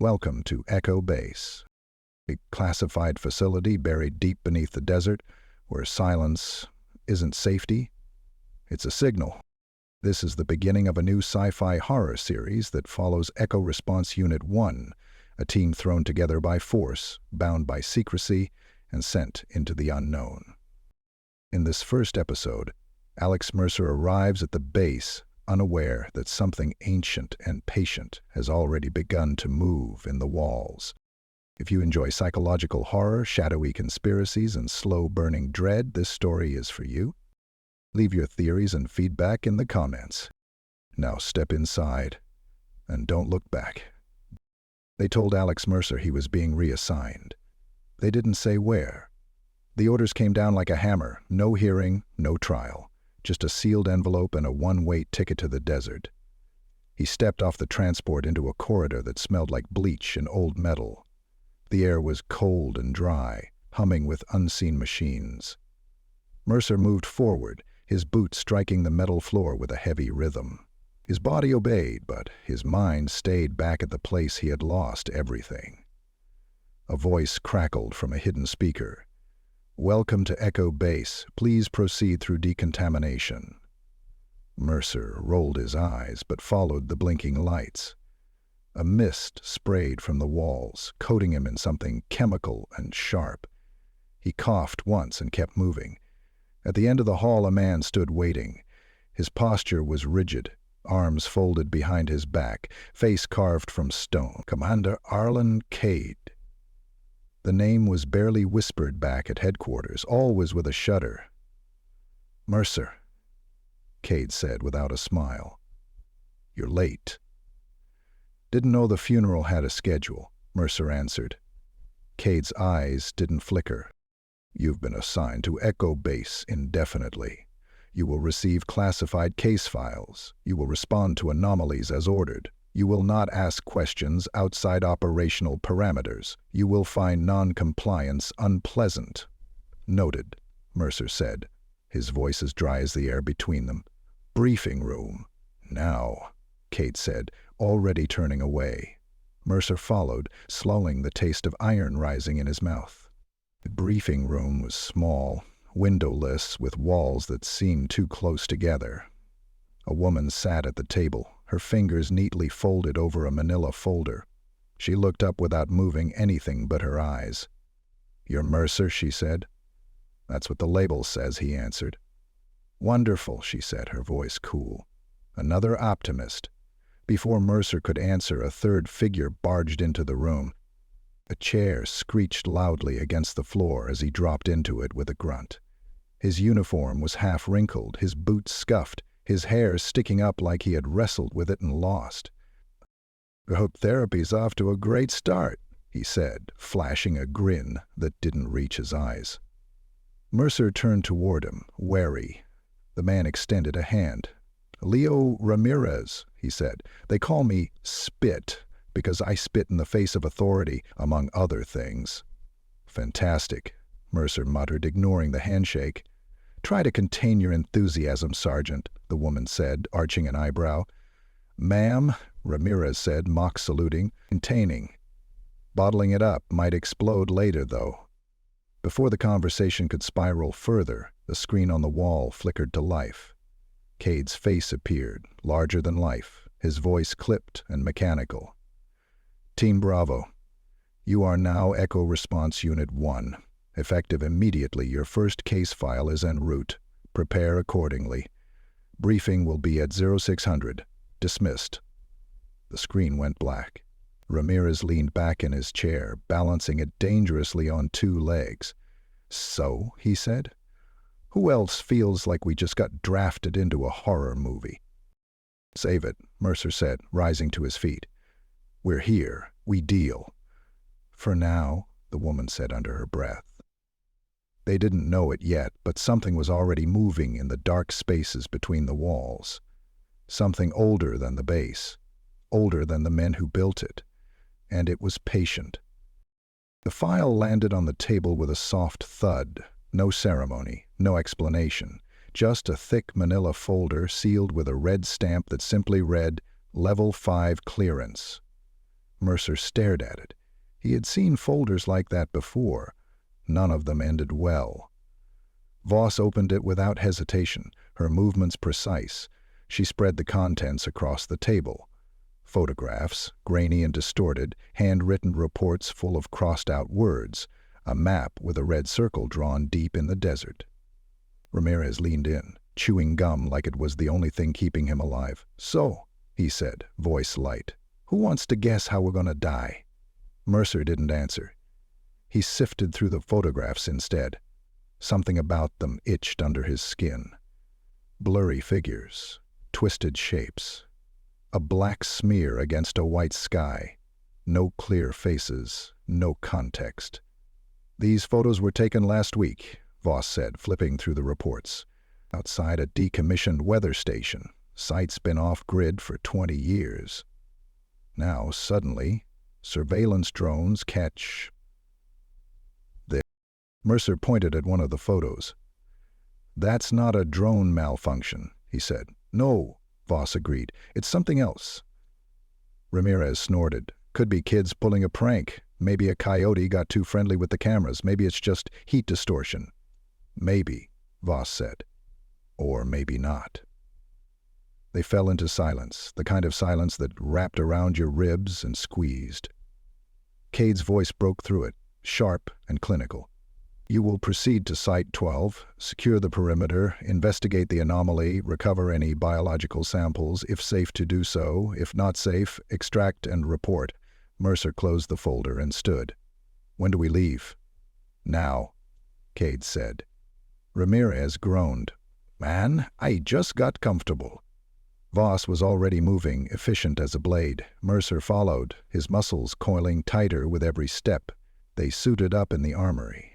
Welcome to Echo Base, a classified facility buried deep beneath the desert where silence isn't safety, it's a signal. This is the beginning of a new sci-fi horror series that follows Echo Response Unit 1, a team thrown together by force, bound by secrecy, and sent into the unknown. In this first episode, Alex Mercer arrives at the base, unaware that something ancient and patient has already begun to move in the walls. If you enjoy psychological horror, shadowy conspiracies, and slow-burning dread, this story is for you. Leave your theories and feedback in the comments. Now step inside, and don't look back. They told Alex Mercer he was being reassigned. They didn't say where. The orders came down like a hammer, no hearing, no trial. Just a sealed envelope and a one-way ticket to the desert. He stepped off the transport into a corridor that smelled like bleach and old metal. The air was cold and dry, humming with unseen machines. Mercer moved forward, his boots striking the metal floor with a heavy rhythm. His body obeyed, but his mind stayed back at the place he had lost everything. A voice crackled from a hidden speaker. "Welcome to Echo Base. Please proceed through decontamination." Mercer rolled his eyes, but followed the blinking lights. A mist sprayed from the walls, coating him in something chemical and sharp. He coughed once and kept moving. At the end of the hall, a man stood waiting. His posture was rigid, arms folded behind his back, face carved from stone. Commander Arlen Cade. The name was barely whispered back at headquarters, always with a shudder. "Mercer," Cade said without a smile. "You're late." "Didn't know the funeral had a schedule," Mercer answered. Cade's eyes didn't flicker. "You've been assigned to Echo Base indefinitely. You will receive classified case files. You will respond to anomalies as ordered. You will not ask questions outside operational parameters. You will find non-compliance unpleasant." "Noted," Mercer said, his voice as dry as the air between them. "Briefing room." "Now," Cade said, already turning away. Mercer followed, slowing the taste of iron rising in his mouth. The briefing room was small, windowless, with walls that seemed too close together. A woman sat at the table, her fingers neatly folded over a manila folder. She looked up without moving anything but her eyes. "You're Mercer," she said. "That's what the label says," he answered. "Wonderful," she said, her voice cool. "Another optimist." Before Mercer could answer, a third figure barged into the room. A chair screeched loudly against the floor as he dropped into it with a grunt. His uniform was half wrinkled, his boots scuffed, his hair sticking up like he had wrestled with it and lost. "I hope therapy's off to a great start," he said, flashing a grin that didn't reach his eyes. Mercer turned toward him, wary. The man extended a hand. "Leo Ramirez," he said. "They call me Spit, because I spit in the face of authority, among other things." "Fantastic," Mercer muttered, ignoring the handshake. "Try to contain your enthusiasm, Sergeant," the woman said, arching an eyebrow. "Ma'am," Ramirez said, mock saluting, "containing. Bottling it up might explode later, though." Before the conversation could spiral further, the screen on the wall flickered to life. Cade's face appeared, larger than life, his voice clipped and mechanical. "Team Bravo, you are now Echo Response Unit 1. Effective immediately, your first case file is en route. Prepare accordingly. Briefing will be at 0600. Dismissed." The screen went black. Ramirez leaned back in his chair, balancing it dangerously on two legs. "So," he said, "who else feels like we just got drafted into a horror movie?" "Save it," Mercer said, rising to his feet. "We're here. We deal." "For now," the woman said under her breath. They didn't know it yet, but something was already moving in the dark spaces between the walls. Something older than the base, older than the men who built it, and it was patient. The file landed on the table with a soft thud. No ceremony, no explanation, just a thick manila folder sealed with a red stamp that simply read, "Level 5 clearance." Mercer stared at it. He had seen folders like that before. None of them ended well. Voss opened it without hesitation, her movements precise. She spread the contents across the table. Photographs, grainy and distorted, handwritten reports full of crossed-out words, a map with a red circle drawn deep in the desert. Ramirez leaned in, chewing gum like it was the only thing keeping him alive. "So," he said, voice light, "who wants to guess how we're gonna die?" Mercer didn't answer. He sifted through the photographs instead. Something about them itched under his skin. Blurry figures, twisted shapes, a black smear against a white sky. No clear faces, no context. "These photos were taken last week," Voss said, flipping through the reports. "Outside a decommissioned weather station. Site's been off-grid for 20 years. Now, suddenly, surveillance drones catch this." Mercer pointed at one of the photos. "That's not a drone malfunction," he said. "No," Voss agreed. "It's something else." Ramirez snorted. "Could be kids pulling a prank. Maybe a coyote got too friendly with the cameras. Maybe it's just heat distortion." "Maybe," Voss said. "Or maybe not." They fell into silence, the kind of silence that wrapped around your ribs and squeezed. Cade's voice broke through it, sharp and clinical. "You will proceed to Site 12, secure the perimeter, investigate the anomaly, recover any biological samples, if safe to do so. If not safe, extract and report." Mercer closed the folder and stood. "When do we leave?" "Now," Cade said. Ramirez groaned. "Man, I just got comfortable." Voss was already moving, efficient as a blade. Mercer followed, his muscles coiling tighter with every step. They suited up in the armory.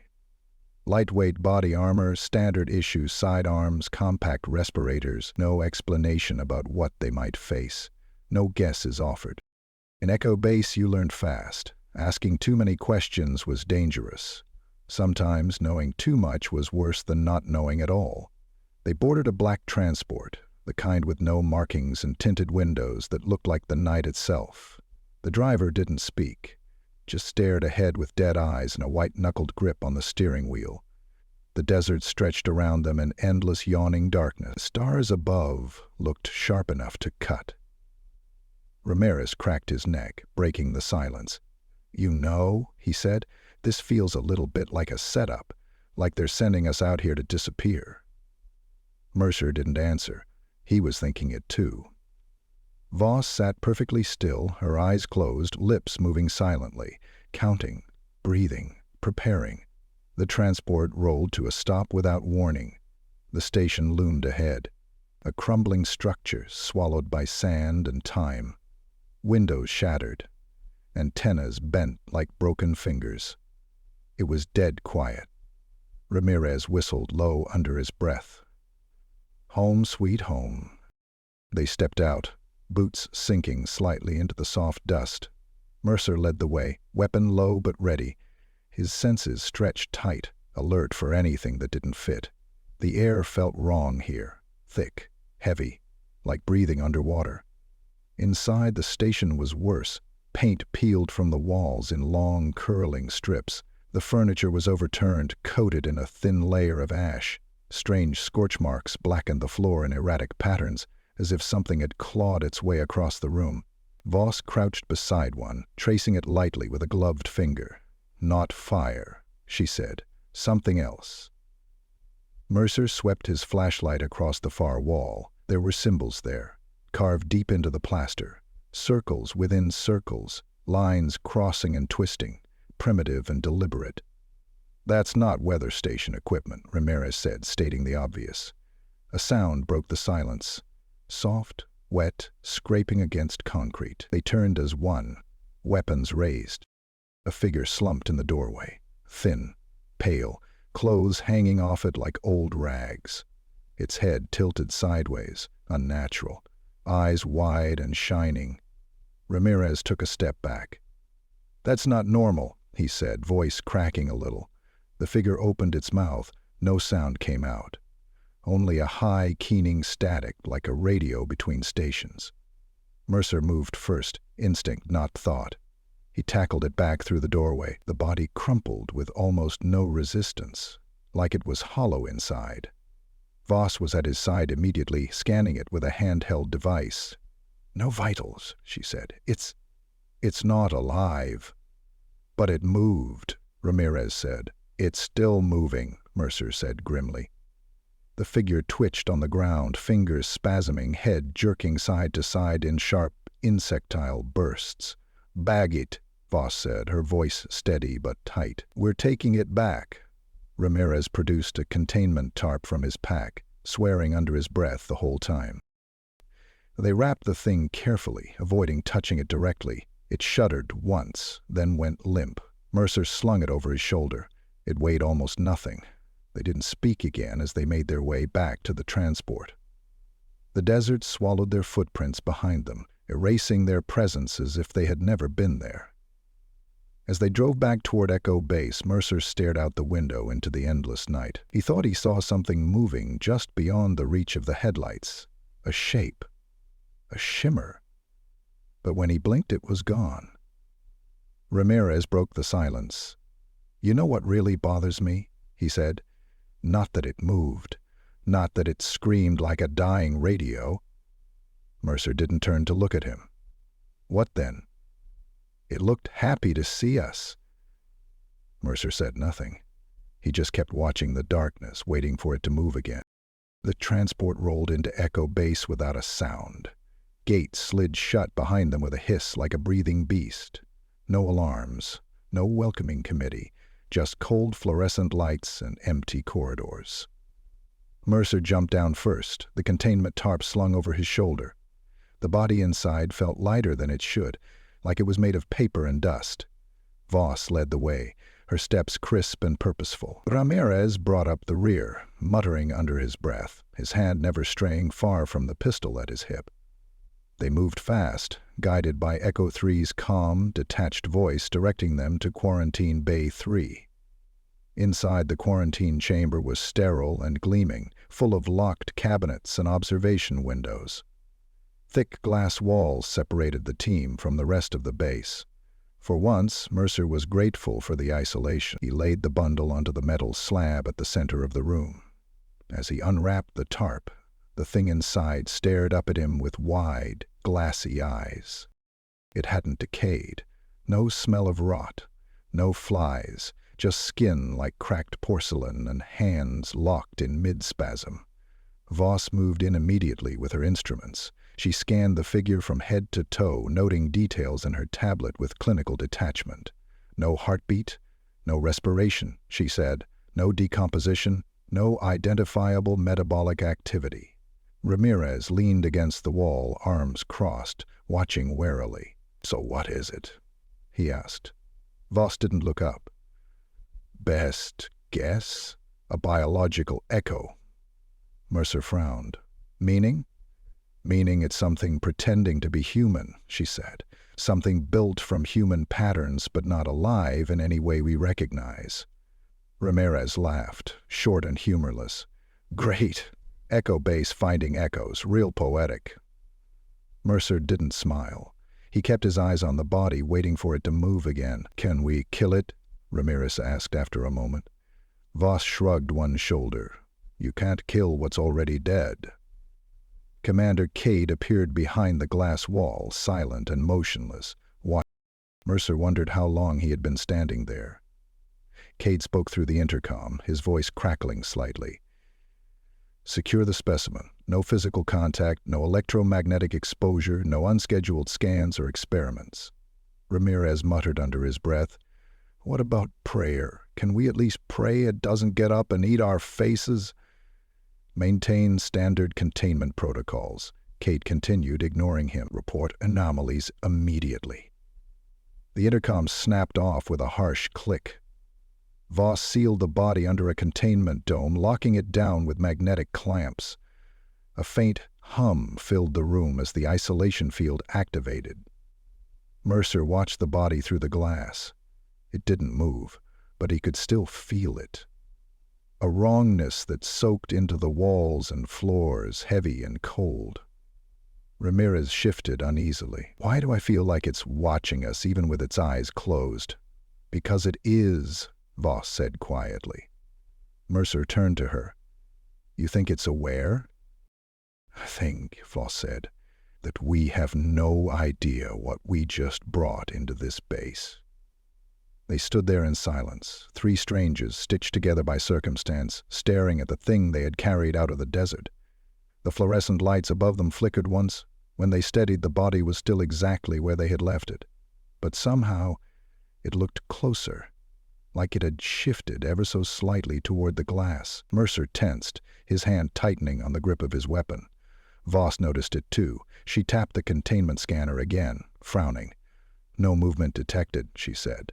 Lightweight body armor, standard-issue sidearms, compact respirators, no explanation about what they might face. No guesses offered. In Echo Base you learned fast. Asking too many questions was dangerous. Sometimes knowing too much was worse than not knowing at all. They boarded a black transport, the kind with no markings and tinted windows that looked like the night itself. The driver didn't speak, just stared ahead with dead eyes and a white-knuckled grip on the steering wheel. The desert stretched around them in endless yawning darkness. The stars above looked sharp enough to cut. Ramirez cracked his neck, breaking the silence. "You know," he said, "this feels a little bit like a setup, like they're sending us out here to disappear." Mercer didn't answer. He was thinking it too. Voss sat perfectly still, her eyes closed, lips moving silently, counting, breathing, preparing. The transport rolled to a stop without warning. The station loomed ahead, a crumbling structure swallowed by sand and time. Windows shattered, antennas bent like broken fingers. It was dead quiet. Ramirez whistled low under his breath. "Home sweet home." They stepped out, boots sinking slightly into the soft dust. Mercer led the way, weapon low but ready. His senses stretched tight, alert for anything that didn't fit. The air felt wrong here, thick, heavy, like breathing underwater. Inside, the station was worse. Paint peeled from the walls in long, curling strips. The furniture was overturned, coated in a thin layer of ash. Strange scorch marks blackened the floor in erratic patterns, as if something had clawed its way across the room. Voss crouched beside one, tracing it lightly with a gloved finger. "Not fire," she said. "Something else." Mercer swept his flashlight across the far wall. There were symbols there, carved deep into the plaster. Circles within circles, lines crossing and twisting, primitive and deliberate. "That's not weather station equipment," Ramirez said, stating the obvious. A sound broke the silence. Soft, wet, scraping against concrete. They turned as one, weapons raised. A figure slumped in the doorway, thin, pale, clothes hanging off it like old rags. Its head tilted sideways, unnatural, eyes wide and shining. Ramirez took a step back. "That's not normal," he said, voice cracking a little. The figure opened its mouth. No sound came out. Only a high, keening static like a radio between stations. Mercer moved first, instinct, not thought. He tackled it back through the doorway. The body crumpled with almost no resistance, like it was hollow inside. Voss was at his side immediately, scanning it with a handheld device. "No vitals," she said. It's not alive." "But it moved," Ramirez said. "It's still moving," Mercer said grimly. The figure twitched on the ground, fingers spasming, head jerking side to side in sharp, insectile bursts. "Bag it," Voss said, her voice steady but tight. "We're taking it back." Ramirez produced a containment tarp from his pack, swearing under his breath the whole time. They wrapped the thing carefully, avoiding touching it directly. It shuddered once, then went limp. Mercer slung it over his shoulder. It weighed almost nothing. They didn't speak again as they made their way back to the transport. The desert swallowed their footprints behind them, erasing their presence as if they had never been there. As they drove back toward Echo Base, Mercer stared out the window into the endless night. He thought he saw something moving just beyond the reach of the headlights. A shape. A shimmer. But when he blinked, it was gone. Ramirez broke the silence. "You know what really bothers me?" he said. "Not that it moved. Not that it screamed like a dying radio." Mercer didn't turn to look at him. "What then?" "It looked happy to see us." Mercer said nothing. He just kept watching the darkness, waiting for it to move again. The transport rolled into Echo Base without a sound. Gates slid shut behind them with a hiss like a breathing beast. No alarms, no welcoming committee, just cold fluorescent lights and empty corridors. Mercer jumped down first, the containment tarp slung over his shoulder. The body inside felt lighter than it should, like it was made of paper and dust. Voss led the way, her steps crisp and purposeful. Ramirez brought up the rear, muttering under his breath, his hand never straying far from the pistol at his hip. They moved fast, guided by Echo 3's calm, detached voice directing them to Quarantine Bay 3. Inside the quarantine chamber was sterile and gleaming, full of locked cabinets and observation windows. Thick glass walls separated the team from the rest of the base. For once, Mercer was grateful for the isolation. He laid the bundle onto the metal slab at the center of the room. As he unwrapped the tarp, the thing inside stared up at him with wide, glassy eyes. It hadn't decayed. No smell of rot. No flies. Just skin like cracked porcelain and hands locked in mid-spasm. Voss moved in immediately with her instruments. She scanned the figure from head to toe, noting details in her tablet with clinical detachment. No heartbeat, no respiration, she said, no decomposition, no identifiable metabolic activity. Ramirez leaned against the wall, arms crossed, watching warily. "So what is it?" he asked. Voss didn't look up. "Best guess? A biological echo." Mercer frowned. "Meaning?" "Meaning it's something pretending to be human," she said. "Something built from human patterns but not alive in any way we recognize." Ramirez laughed, short and humorless. "Great. Echo Base finding echoes. Real poetic." Mercer didn't smile. He kept his eyes on the body, waiting for it to move again. "Can we kill it?" Ramirez asked after a moment. Voss shrugged one shoulder. "You can't kill what's already dead." Commander Cade appeared behind the glass wall, silent and motionless. Mercer wondered how long he had been standing there. Cade spoke through the intercom, his voice crackling slightly. "Secure the specimen. No physical contact, no electromagnetic exposure, no unscheduled scans or experiments." Ramirez muttered under his breath, "What about prayer? Can we at least pray it doesn't get up and eat our faces?" "Maintain standard containment protocols," Cade continued, ignoring him. "Report anomalies immediately." The intercom snapped off with a harsh click. Voss sealed the body under a containment dome, locking it down with magnetic clamps. A faint hum filled the room as the isolation field activated. Mercer watched the body through the glass. It didn't move, but he could still feel it. A wrongness that soaked into the walls and floors, heavy and cold. Ramirez shifted uneasily. Why do I feel like it's watching us even with its eyes closed? Because it is, Voss said quietly. Mercer turned to her. You think it's aware? I think, Voss said, that we have no idea what we just brought into this base. They stood there in silence, three strangers stitched together by circumstance, staring at the thing they had carried out of the desert. The fluorescent lights above them flickered once. When they steadied, the body was still exactly where they had left it. But somehow, it looked closer, like it had shifted ever so slightly toward the glass. Mercer tensed, his hand tightening on the grip of his weapon. Voss noticed it too. She tapped the containment scanner again, frowning. No movement detected, she said.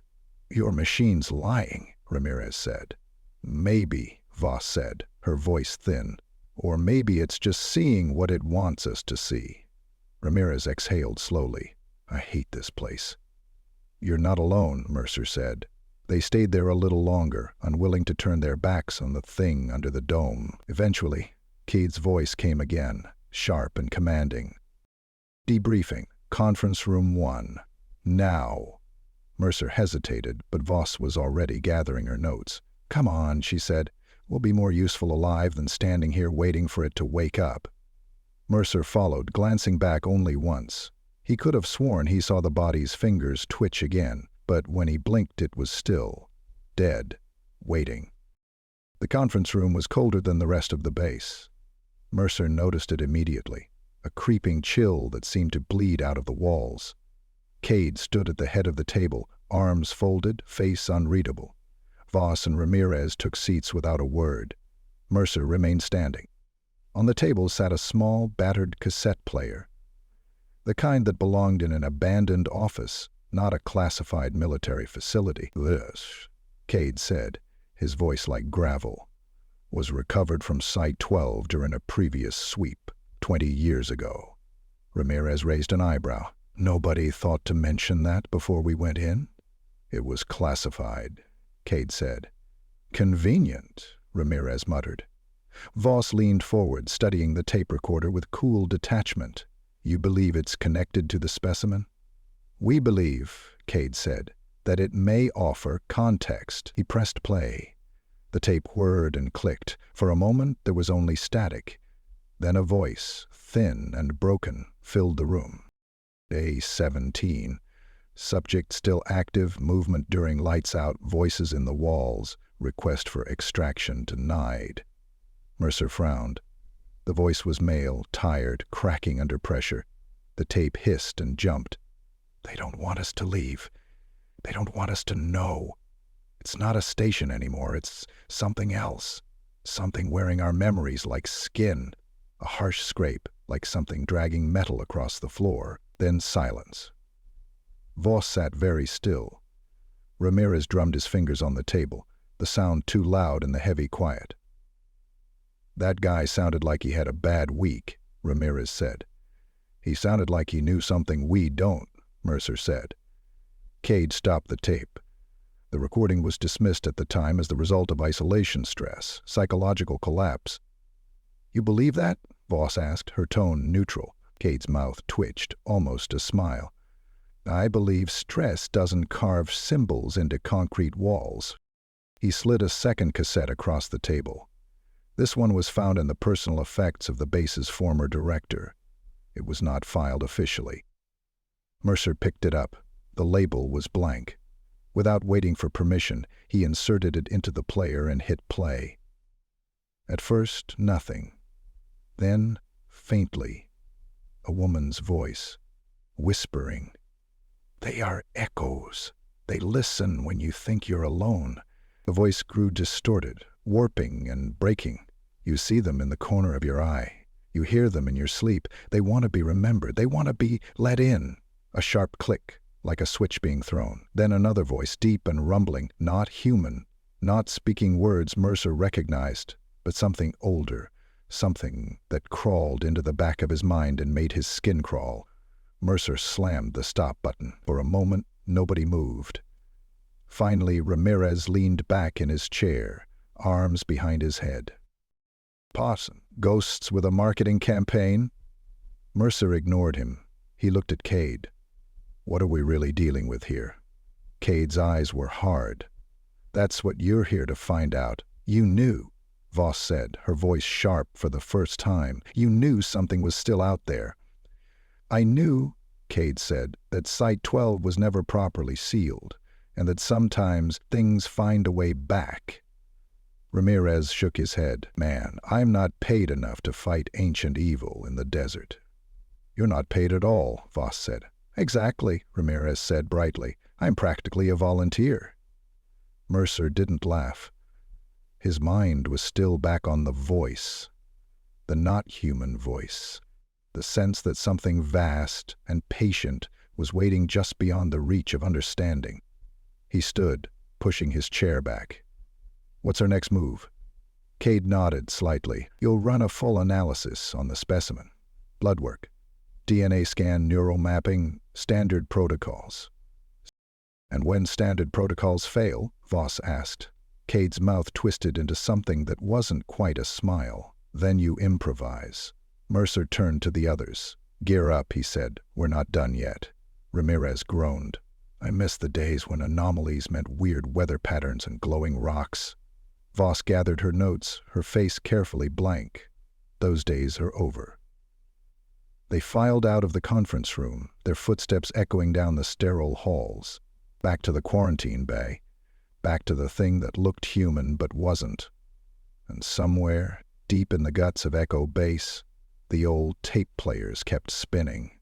Your machine's lying, Ramirez said. Maybe, Voss said, her voice thin. Or maybe it's just seeing what it wants us to see. Ramirez exhaled slowly. I hate this place. You're not alone, Mercer said. They stayed there a little longer, unwilling to turn their backs on the thing under the dome. Eventually, Cade's voice came again, sharp and commanding. Debriefing. Conference Room 1. Now. Mercer hesitated, but Voss was already gathering her notes. Come on, she said. We'll be more useful alive than standing here waiting for it to wake up. Mercer followed, glancing back only once. He could have sworn he saw the body's fingers twitch again, but when he blinked it was still, dead, waiting. The conference room was colder than the rest of the base. Mercer noticed it immediately, a creeping chill that seemed to bleed out of the walls. Cade stood at the head of the table, arms folded, face unreadable. Voss and Ramirez took seats without a word. Mercer remained standing. On the table sat a small, battered cassette player. The kind that belonged in an abandoned office, not a classified military facility. This, Cade said, his voice like gravel, was recovered from Site 12 during a previous sweep, 20 years ago. Ramirez raised an eyebrow. Nobody thought to mention that before we went in? It was classified, Cade said. Convenient, Ramirez muttered. Voss leaned forward, studying the tape recorder with cool detachment. You believe it's connected to the specimen? We believe, Cade said, that it may offer context. He pressed play. The tape whirred and clicked. For a moment there was only static. Then a voice, thin and broken, filled the room. Day 17. Subject still active, movement during lights out, voices in the walls, request for extraction denied. Mercer frowned. The voice was male, tired, cracking under pressure. The tape hissed and jumped. They don't want us to leave. They don't want us to know. It's not a station anymore, it's something else. Something wearing our memories like skin. A harsh scrape, like something dragging metal across the floor. Then silence. Voss sat very still. Ramirez drummed his fingers on the table, the sound too loud in the heavy quiet. That guy sounded like he had a bad week, Ramirez said. He sounded like he knew something we don't, Mercer said. Cade stopped the tape. The recording was dismissed at the time as the result of isolation stress, psychological collapse. You believe that? Voss asked, her tone neutral. Cade's mouth twitched, almost a smile. I believe stress doesn't carve symbols into concrete walls. He slid a second cassette across the table. This one was found in the personal effects of the base's former director. It was not filed officially. Mercer picked it up. The label was blank. Without waiting for permission, he inserted it into the player and hit play. At first, nothing. Then, faintly, a woman's voice, whispering. They are echoes. They listen when you think you're alone. The voice grew distorted, warping and breaking. You see them in the corner of your eye. You hear them in your sleep. They want to be remembered. They want to be let in. A sharp click, like a switch being thrown. Then another voice, deep and rumbling, not human, not speaking words Mercer recognized, but something older, something that crawled into the back of his mind and made his skin crawl. Mercer slammed the stop button. For a moment, nobody moved. Finally, Ramirez leaned back in his chair, arms behind his head. Parson, ghosts with a marketing campaign? Mercer ignored him. He looked at Cade. What are we really dealing with here? Cade's eyes were hard. That's what you're here to find out. You knew, Voss said, her voice sharp for the first time. You knew something was still out there. I knew, Cade said, that Site 12 was never properly sealed, and that sometimes things find a way back. Ramirez shook his head. Man, I'm not paid enough to fight ancient evil in the desert. You're not paid at all, Voss said. Exactly, Ramirez said brightly. I'm practically a volunteer. Mercer didn't laugh. His mind was still back on the voice, the not-human voice, the sense that something vast and patient was waiting just beyond the reach of understanding. He stood, pushing his chair back. What's our next move? Cade nodded slightly. You'll run a full analysis on the specimen. Blood work, DNA scan, neural mapping, standard protocols. And when standard protocols fail, Voss asked. Cade's mouth twisted into something that wasn't quite a smile. Then you improvise. Mercer turned to the others. Gear up, he said. We're not done yet. Ramirez groaned. I miss the days when anomalies meant weird weather patterns and glowing rocks. Voss gathered her notes, her face carefully blank. Those days are over. They filed out of the conference room, their footsteps echoing down the sterile halls. Back to the quarantine bay. Back to the thing that looked human but wasn't. And somewhere, deep in the guts of Echo Base, the old tape players kept spinning,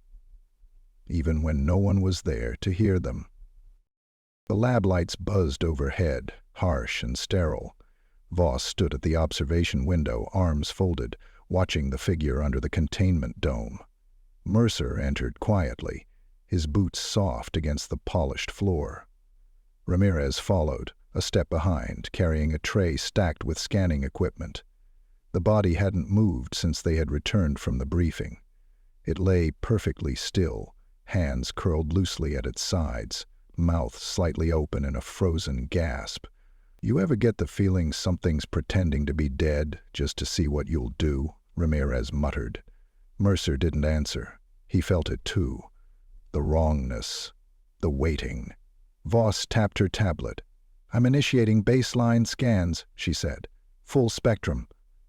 even when no one was there to hear them. The lab lights buzzed overhead, harsh and sterile. Voss stood at the observation window, arms folded, watching the figure under the containment dome. Mercer entered quietly, his boots soft against the polished floor. Ramirez followed, a step behind, carrying a tray stacked with scanning equipment. The body hadn't moved since they had returned from the briefing. It lay perfectly still, hands curled loosely at its sides, mouth slightly open in a frozen gasp. You ever get the feeling something's pretending to be dead just to see what you'll do? Ramirez muttered. Mercer didn't answer. He felt it too. The wrongness. The waiting. Voss tapped her tablet. I'm initiating baseline scans, she said. Full spectrum.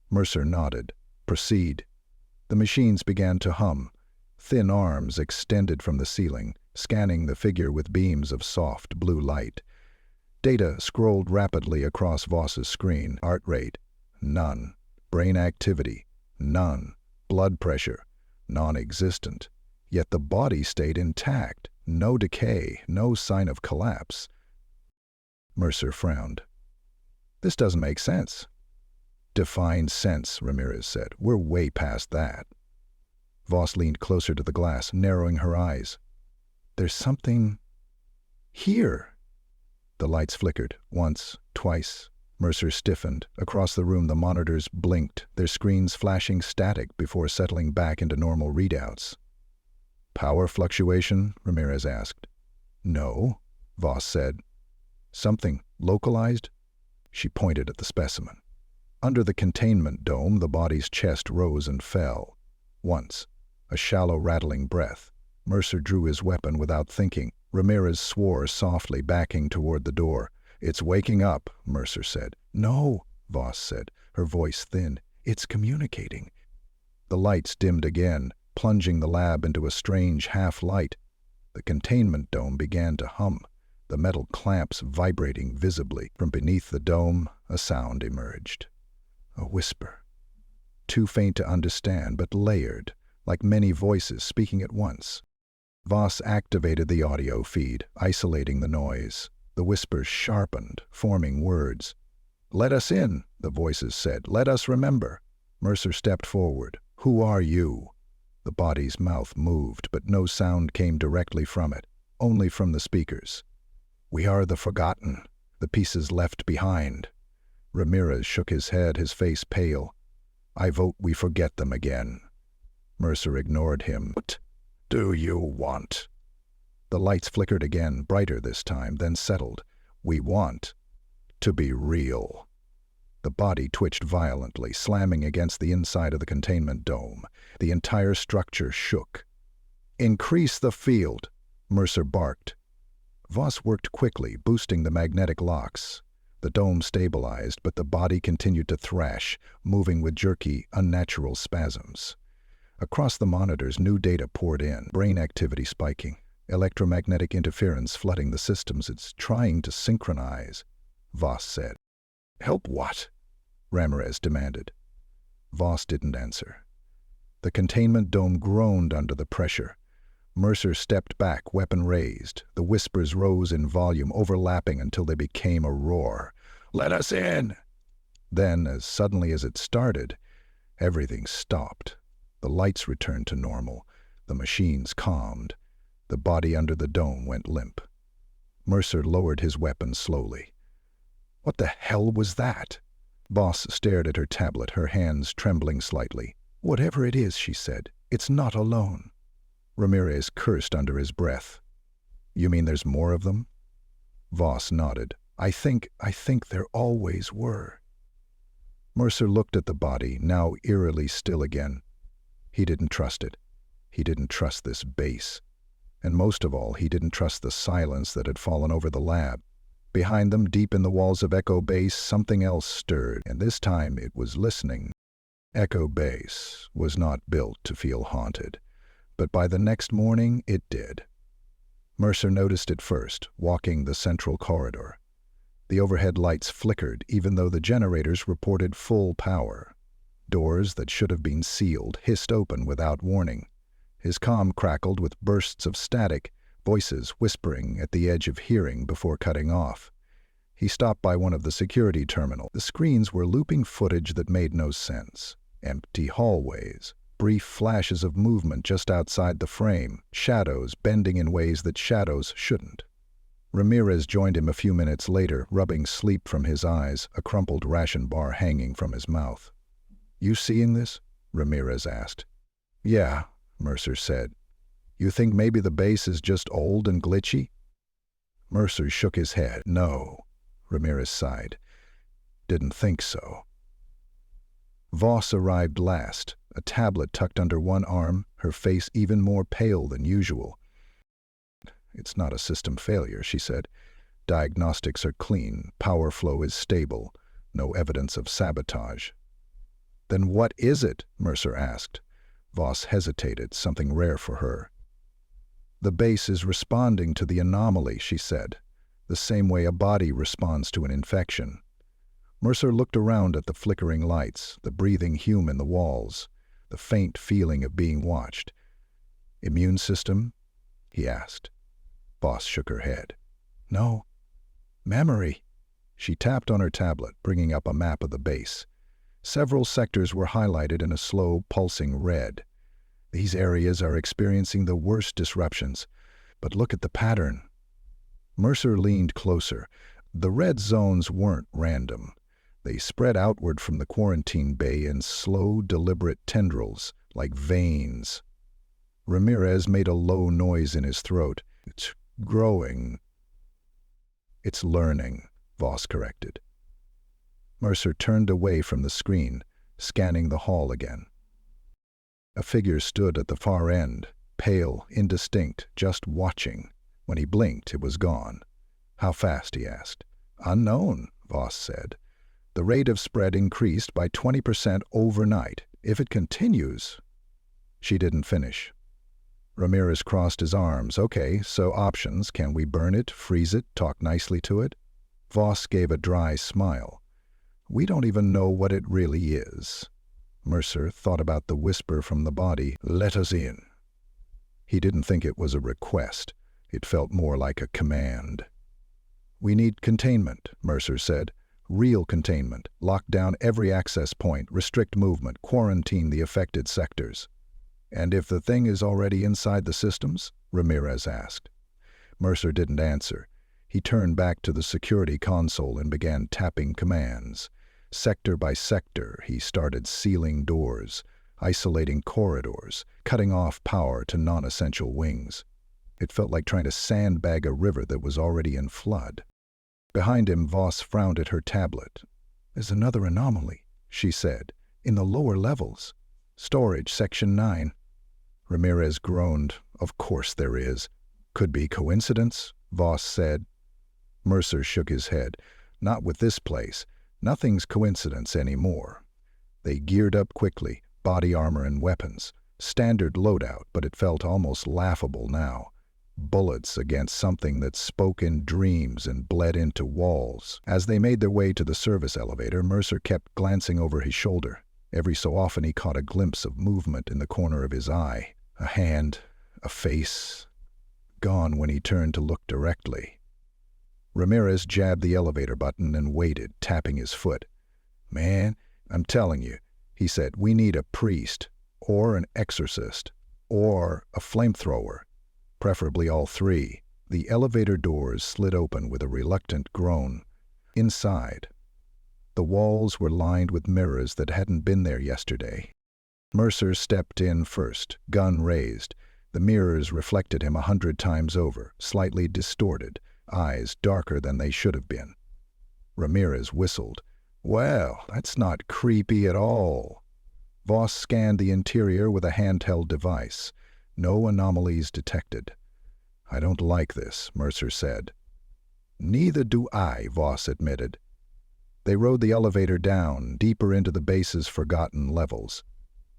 Mercer nodded. Proceed. The machines began to hum. Thin arms extended from the ceiling, scanning the figure with beams of soft blue light. Data scrolled rapidly across Voss's screen. Heart rate, none. Brain activity, none. Blood pressure, non-existent. Yet the body stayed intact. No decay, no sign of collapse. Mercer frowned. This doesn't make sense. Define sense, Ramirez said. We're way past that. Voss leaned closer to the glass, narrowing her eyes. There's something here. The lights flickered, once, twice. Mercer stiffened. Across the room the monitors blinked, their screens flashing static before settling back into normal readouts. Power fluctuation? Ramirez asked. No, Voss said. Something localized? She pointed at the specimen. Under the containment dome, the body's chest rose and fell. Once, a shallow rattling breath. Mercer drew his weapon without thinking. Ramirez swore softly, backing toward the door. It's waking up, Mercer said. No, Voss said, her voice thin. It's communicating. The lights dimmed again, plunging the lab into a strange half-light. The containment dome began to hum, the metal clamps vibrating visibly. From beneath the dome, a sound emerged. A whisper. Too faint to understand, but layered, like many voices speaking at once. Voss activated the audio feed, isolating the noise. The whispers sharpened, forming words. Let us in, the voices said. Let us remember. Mercer stepped forward. Who are you? The body's mouth moved, but no sound came directly from it, only from the speakers. We are the forgotten, the pieces left behind. Ramirez shook his head, his face pale. I vote we forget them again. Mercer ignored him. What do you want? The lights flickered again, brighter this time, then settled. We want to be real. The body twitched violently, slamming against the inside of the containment dome. The entire structure shook. "Increase the field," Mercer barked. Voss worked quickly, boosting the magnetic locks. The dome stabilized, but the body continued to thrash, moving with jerky, unnatural spasms. Across the monitors, new data poured in, brain activity spiking, electromagnetic interference flooding the systems. "It's trying to synchronize," Voss said. "Help what?" Ramirez demanded. Voss didn't answer. The containment dome groaned under the pressure. Mercer stepped back, weapon raised. The whispers rose in volume, overlapping until they became a roar. "Let us in!" Then, as suddenly as it started, everything stopped. The lights returned to normal. The machines calmed. The body under the dome went limp. Mercer lowered his weapon slowly. "What the hell was that?" Voss stared at her tablet, her hands trembling slightly. "Whatever it is," she said, "it's not alone." Ramirez cursed under his breath. "You mean there's more of them?" Voss nodded. I think there always were." Mercer looked at the body, now eerily still again. He didn't trust it. He didn't trust this base. And most of all, he didn't trust the silence that had fallen over the lab. Behind them, deep in the walls of Echo Base, something else stirred, and this time it was listening. Echo Base was not built to feel haunted, but by the next morning it did. Mercer noticed it first, walking the central corridor. The overhead lights flickered, even though the generators reported full power. Doors that should have been sealed hissed open without warning. His comm crackled with bursts of static, voices whispering at the edge of hearing before cutting off. He stopped by one of the security terminals. The screens were looping footage that made no sense. Empty hallways, brief flashes of movement just outside the frame, shadows bending in ways that shadows shouldn't. Ramirez joined him a few minutes later, rubbing sleep from his eyes, a crumpled ration bar hanging from his mouth. "You seeing this?" Ramirez asked. "Yeah," Mercer said. "You think maybe the base is just old and glitchy?" Mercer shook his head. "No," Ramirez sighed. "Didn't think so." Voss arrived last, a tablet tucked under one arm, her face even more pale than usual. "It's not a system failure," she said. "Diagnostics are clean, power flow is stable, no evidence of sabotage." "Then what is it?" Mercer asked. Voss hesitated, something rare for her. "The base is responding to the anomaly," she said, "the same way a body responds to an infection." Mercer looked around at the flickering lights, the breathing hum in the walls, the faint feeling of being watched. "Immune system?" he asked. Voss shook her head. "No. Memory." She tapped on her tablet, bringing up a map of the base. Several sectors were highlighted in a slow, pulsing red. "These areas are experiencing the worst disruptions. But look at the pattern." Mercer leaned closer. The red zones weren't random. They spread outward from the quarantine bay in slow, deliberate tendrils, like veins. Ramirez made a low noise in his throat. "It's growing." "It's learning," Voss corrected. Mercer turned away from the screen, scanning the hall again. A figure stood at the far end, pale, indistinct, just watching. When he blinked, it was gone. "How fast?" he asked. "Unknown," Voss said. "The rate of spread increased by 20% overnight. If it continues—" She didn't finish. Ramirez crossed his arms. "Okay, so options. Can we burn it, freeze it, talk nicely to it?" Voss gave a dry smile. "We don't even know what it really is." Mercer thought about the whisper from the body, "Let us in." He didn't think it was a request. It felt more like a command. "We need containment," Mercer said. "Real containment. Lock down every access point, restrict movement, quarantine the affected sectors." "And if the thing is already inside the systems?" Ramirez asked. Mercer didn't answer. He turned back to the security console and began tapping commands. Sector by sector, he started sealing doors, isolating corridors, cutting off power to non-essential wings. It felt like trying to sandbag a river that was already in flood. Behind him, Voss frowned at her tablet. "There's another anomaly," she said. "In the lower levels. Storage, Section 9. Ramirez groaned. "Of course there is." "Could be coincidence," Voss said. Mercer shook his head. "Not with this place. Nothing's coincidence anymore." They geared up quickly, body armor and weapons. Standard loadout, but it felt almost laughable now. Bullets against something that spoke in dreams and bled into walls. As they made their way to the service elevator, Mercer kept glancing over his shoulder. Every so often he caught a glimpse of movement in the corner of his eye. A hand, a face, gone when he turned to look directly. Ramirez jabbed the elevator button and waited, tapping his foot. "Man, I'm telling you," he said, "we need a priest, or an exorcist, or a flamethrower. Preferably all three." The elevator doors slid open with a reluctant groan. Inside, the walls were lined with mirrors that hadn't been there yesterday. Mercer stepped in first, gun raised. The mirrors reflected him 100 times over, slightly distorted, eyes darker than they should have been. Ramirez whistled. "Well, that's not creepy at all." Voss scanned the interior with a handheld device. No anomalies detected. "I don't like this," Mercer said. "Neither do I," Voss admitted. They rode the elevator down, deeper into the base's forgotten levels.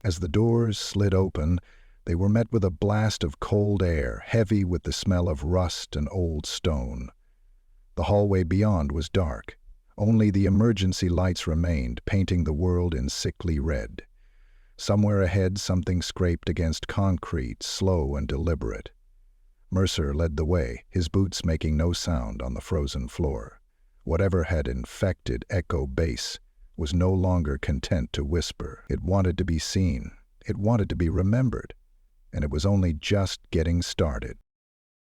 As the doors slid open, they were met with a blast of cold air, heavy with the smell of rust and old stone. The hallway beyond was dark. Only the emergency lights remained, painting the world in sickly red. Somewhere ahead, something scraped against concrete, slow and deliberate. Mercer led the way, his boots making no sound on the frozen floor. Whatever had infected Echo Base was no longer content to whisper. It wanted to be seen. It wanted to be remembered. And it was only just getting started.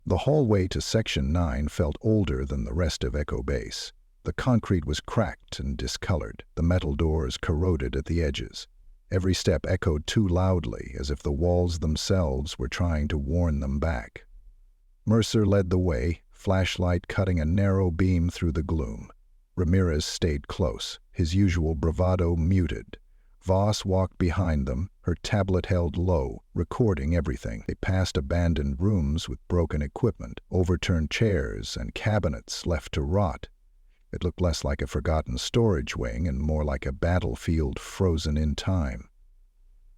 The hallway to Section 9 felt older than the rest of Echo Base. The concrete was cracked and discolored, the metal doors corroded at the edges. Every step echoed too loudly, as if the walls themselves were trying to warn them back. Mercer led the way, flashlight cutting a narrow beam through the gloom. Ramirez stayed close, his usual bravado muted. Voss walked behind them, her tablet held low, recording everything. They passed abandoned rooms with broken equipment, overturned chairs, and cabinets left to rot. It looked less like a forgotten storage wing and more like a battlefield frozen in time.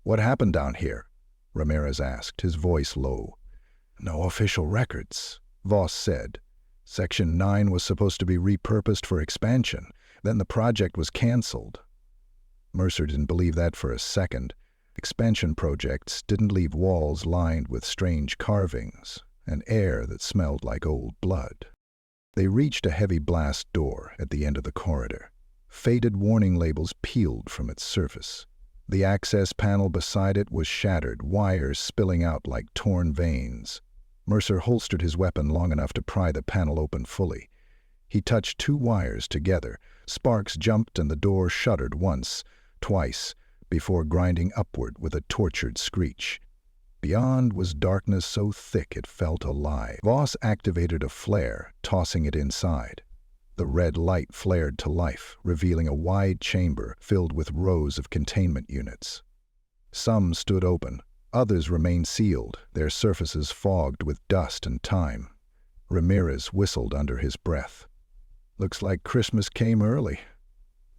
"What happened down here?" Ramirez asked, his voice low. "No official records," Voss said. "Section 9 was supposed to be repurposed for expansion. Then the project was canceled." Mercer didn't believe that for a second. Expansion projects didn't leave walls lined with strange carvings, and air that smelled like old blood. They reached a heavy blast door at the end of the corridor. Faded warning labels peeled from its surface. The access panel beside it was shattered, wires spilling out like torn veins. Mercer holstered his weapon long enough to pry the panel open fully. He touched 2 wires together. Sparks jumped and the door shuddered once, twice, before grinding upward with a tortured screech. Beyond was darkness so thick it felt alive. Voss activated a flare, tossing it inside. The red light flared to life, revealing a wide chamber filled with rows of containment units. Some stood open, others remained sealed, their surfaces fogged with dust and time. Ramirez whistled under his breath. "Looks like Christmas came early."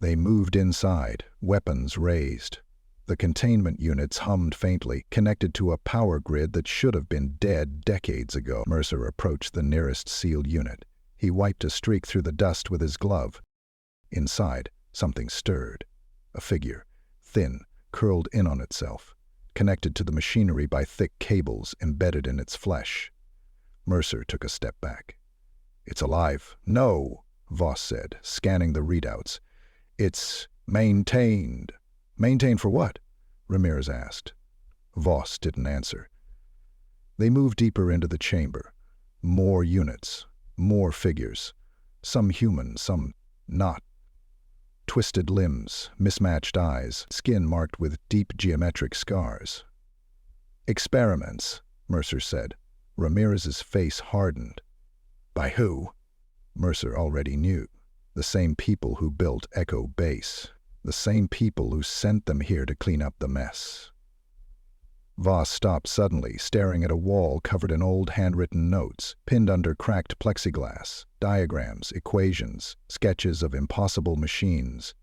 They moved inside, weapons raised. The containment units hummed faintly, connected to a power grid that should have been dead decades ago. Mercer approached the nearest sealed unit. He wiped a streak through the dust with his glove. Inside, something stirred. A figure, thin, curled in on itself, connected to the machinery by thick cables embedded in its flesh. Mercer took a step back. "It's alive." "No," Voss said, scanning the readouts. "It's maintained." "Maintained for what?" Ramirez asked. Voss didn't answer. They moved deeper into the chamber. More units, more figures. Some human, some not. Twisted limbs, mismatched eyes, skin marked with deep geometric scars. "Experiments," Mercer said. Ramirez's face hardened. "By who?" Mercer already knew. The same people who built Echo Base. The same people who sent them here to clean up the mess. Voss stopped suddenly, staring at a wall covered in old handwritten notes, pinned under cracked plexiglass, diagrams, equations, sketches of impossible machines.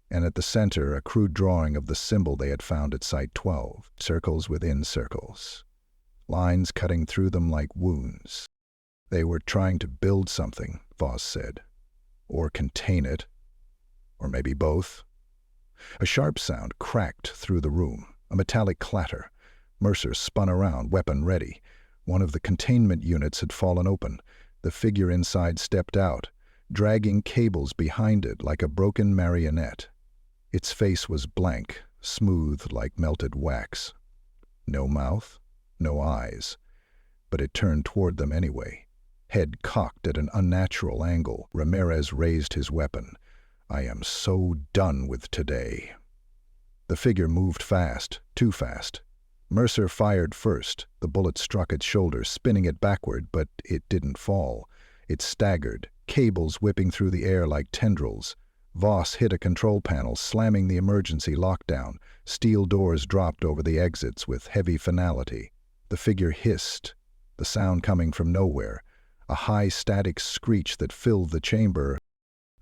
And at the center, a crude drawing of the symbol they had found at Site 12, circles within circles, lines cutting through them like wounds. They were trying to build something, Voss said. Or contain it. Or maybe both. A sharp sound cracked through the room. A metallic clatter. Mercer spun around, weapon ready. One of the containment units had fallen open. The figure inside stepped out, dragging cables behind it like a broken marionette. Its face was blank, smooth like melted wax. No mouth, no eyes. But it turned toward them anyway. Head cocked at an unnatural angle, Ramirez raised his weapon. "I am so done with today." The figure moved fast, too fast. Mercer fired first. The bullet struck its shoulder, spinning it backward, but it didn't fall. It staggered, cables whipping through the air like tendrils. Voss hit a control panel, slamming the emergency lockdown. Steel doors dropped over the exits with heavy finality. The figure hissed, the sound coming from nowhere, a high static screech that filled the chamber.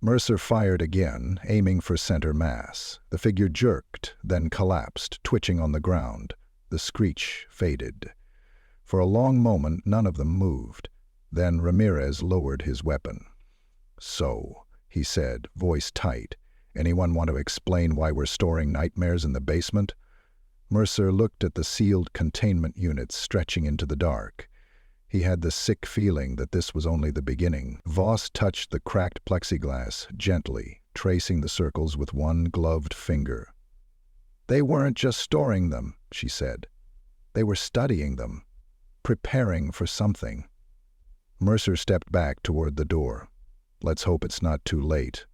Mercer fired again, aiming for center mass. The figure jerked, then collapsed, twitching on the ground. The screech faded. For a long moment, none of them moved. Then Ramirez lowered his weapon. "So," he said, voice tight, "anyone want to explain why we're storing nightmares in the basement?" Mercer looked at the sealed containment units stretching into the dark. He had the sick feeling that this was only the beginning. Voss touched the cracked plexiglass gently, tracing the circles with one gloved finger. "They weren't just storing them," she said. "They were studying them, preparing for something." Mercer stepped back toward the door. "Let's hope it's not too late."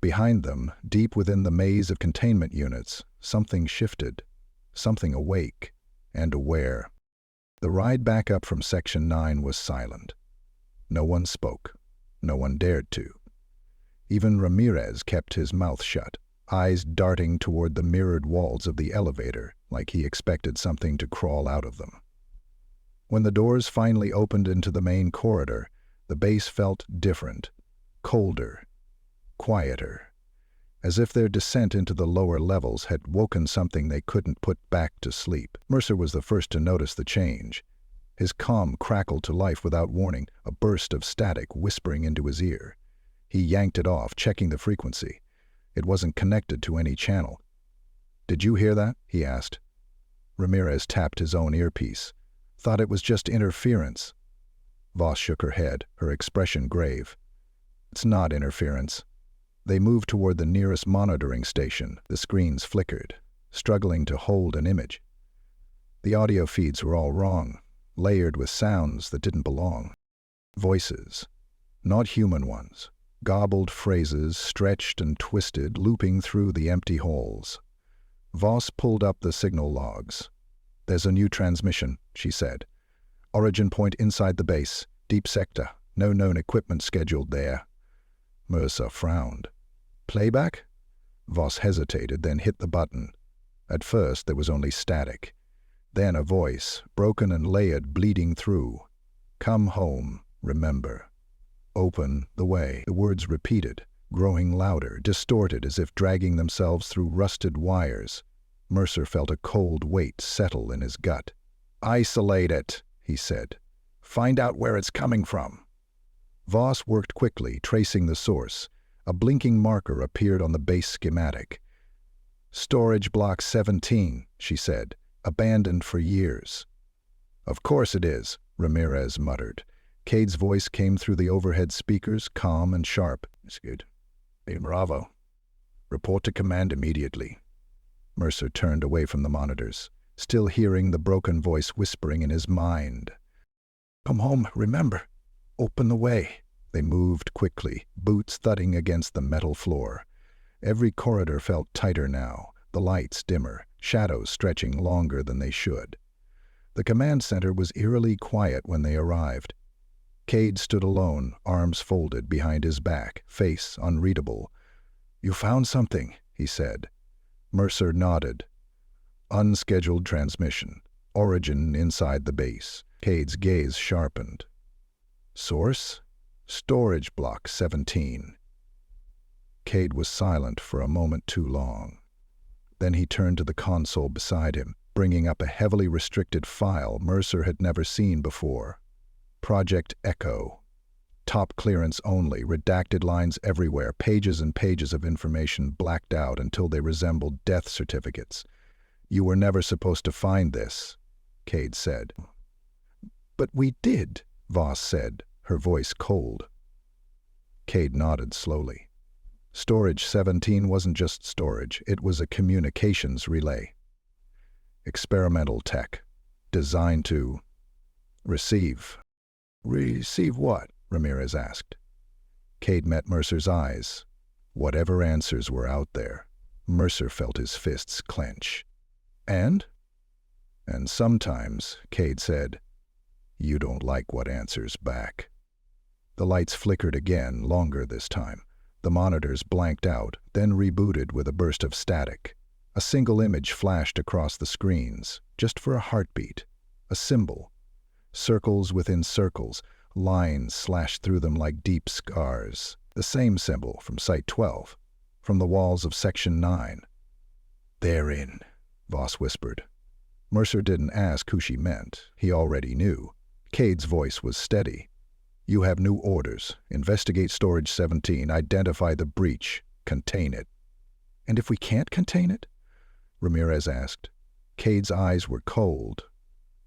Behind them, deep within the maze of containment units, something shifted, something awake and aware. The ride back up from Section 9 was silent. No one spoke. No one dared to. Even Ramirez kept his mouth shut, eyes darting toward the mirrored walls of the elevator like he expected something to crawl out of them. When the doors finally opened into the main corridor, the base felt different, colder, quieter, as if their descent into the lower levels had woken something they couldn't put back to sleep. Mercer was the first to notice the change. His comm crackled to life without warning, a burst of static whispering into his ear. He yanked it off, checking the frequency. It wasn't connected to any channel. "Did you hear that?" he asked. Ramirez tapped his own earpiece. "Thought it was just interference." Voss shook her head, her expression grave. "It's not interference." They moved toward the nearest monitoring station. The screens flickered, struggling to hold an image. The audio feeds were all wrong, layered with sounds that didn't belong. Voices, not human ones. Gobbled phrases, stretched and twisted, looping through the empty halls. Voss pulled up the signal logs. "There's a new transmission," she said. "Origin point inside the base, deep sector. No known equipment scheduled there." Mercer frowned. "Playback?" Voss hesitated, then hit the button. At first there was only static. Then a voice, broken and layered, bleeding through. "Come home, remember. Open the way." The words repeated, growing louder, distorted as if dragging themselves through rusted wires. Mercer felt a cold weight settle in his gut. "Isolate it," he said. "Find out where it's coming from." Voss worked quickly, tracing the source. A blinking marker appeared on the base schematic. "Storage block 17, she said. "Abandoned for years." "Of course it is," Ramirez muttered. Cade's voice came through the overhead speakers, calm and sharp. "It's good. Hey, Bravo. Report to command immediately." Mercer turned away from the monitors, still hearing the broken voice whispering in his mind. "Come home, remember. Open the way." They moved quickly, boots thudding against the metal floor. Every corridor felt tighter now, the lights dimmer, shadows stretching longer than they should. The command center was eerily quiet when they arrived. Cade stood alone, arms folded behind his back, face unreadable. "You found something," he said. Mercer nodded. Unscheduled transmission. Origin inside the base. Cade's gaze sharpened. Source? Storage block 17. Cade was silent for a moment too long. Then he turned to the console beside him, bringing up a heavily restricted file Mercer had never seen before. Project Echo. Top clearance only, redacted lines everywhere, pages and pages of information blacked out until they resembled death certificates. "You were never supposed to find this," Cade said. "But we did," Voss said, her voice cold. Cade nodded slowly. Storage 17 wasn't just storage, it was a communications relay. Experimental tech, designed to receive. "Receive what?" Ramirez asked. Cade met Mercer's eyes. Whatever answers were out there, Mercer felt his fists clench. "And?" "And sometimes," Cade said, "you don't like what answers back." The lights flickered again, longer this time. The monitors blanked out, then rebooted with a burst of static. A single image flashed across the screens, just for a heartbeat. A symbol. Circles within circles, lines slashed through them like deep scars. The same symbol from Site 12, from the walls of Section 9. "They're in," Voss whispered. Mercer didn't ask who she meant. He already knew. Cade's voice was steady. "You have new orders. Investigate Storage 17, identify the breach, contain it." "And if we can't contain it?" Ramirez asked. Cade's eyes were cold.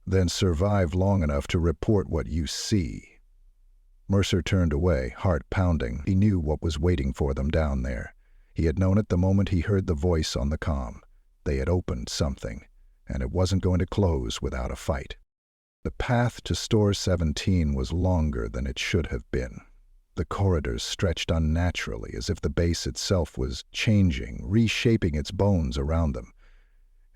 "Then survive long enough to report what you see." Mercer turned away, heart pounding. He knew what was waiting for them down there. He had known it the moment he heard the voice on the comm. They had opened something, and it wasn't going to close without a fight. The path to Store 17 was longer than it should have been. The corridors stretched unnaturally, as if the base itself was changing, reshaping its bones around them.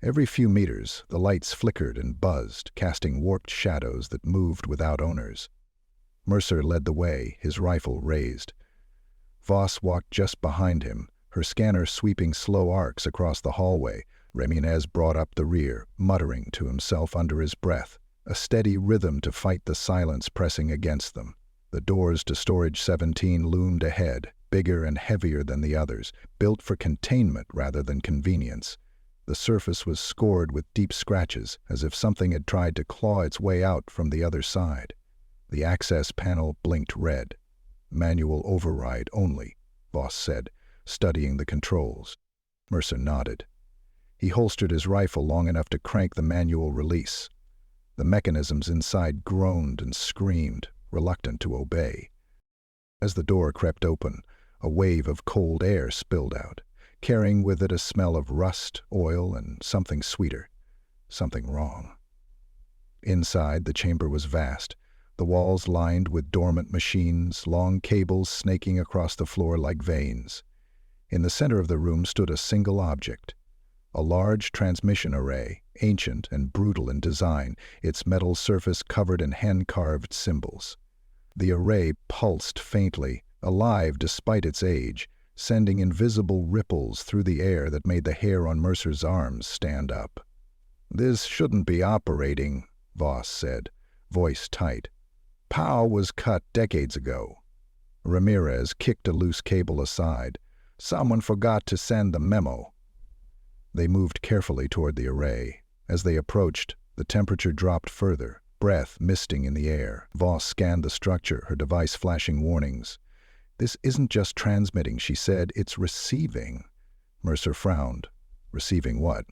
Every few meters, the lights flickered and buzzed, casting warped shadows that moved without owners. Mercer led the way, his rifle raised. Voss walked just behind him, her scanner sweeping slow arcs across the hallway. Ramirez brought up the rear, muttering to himself under his breath, a steady rhythm to fight the silence pressing against them. The doors to Storage 17 loomed ahead, bigger and heavier than the others, built for containment rather than convenience. The surface was scored with deep scratches, as if something had tried to claw its way out from the other side. The access panel blinked red. "Manual override only," Voss said, studying the controls. Mercer nodded. He holstered his rifle long enough to crank the manual release. The mechanisms inside groaned and screamed, reluctant to obey. As the door crept open, a wave of cold air spilled out, carrying with it a smell of rust, oil, and something sweeter. Something wrong. Inside, the chamber was vast, the walls lined with dormant machines, long cables snaking across the floor like veins. In the center of the room stood a single object, a large transmission array, ancient and brutal in design, its metal surface covered in hand-carved symbols. The array pulsed faintly, alive despite its age, sending invisible ripples through the air that made the hair on Mercer's arms stand up. "This shouldn't be operating," Voss said, voice tight. "Power was cut decades ago." Ramirez kicked a loose cable aside. "Someone forgot to send the memo." They moved carefully toward the array. As they approached, the temperature dropped further, breath misting in the air. Voss scanned the structure, her device flashing warnings. "This isn't just transmitting," she said, "it's receiving." Mercer frowned. Receiving what?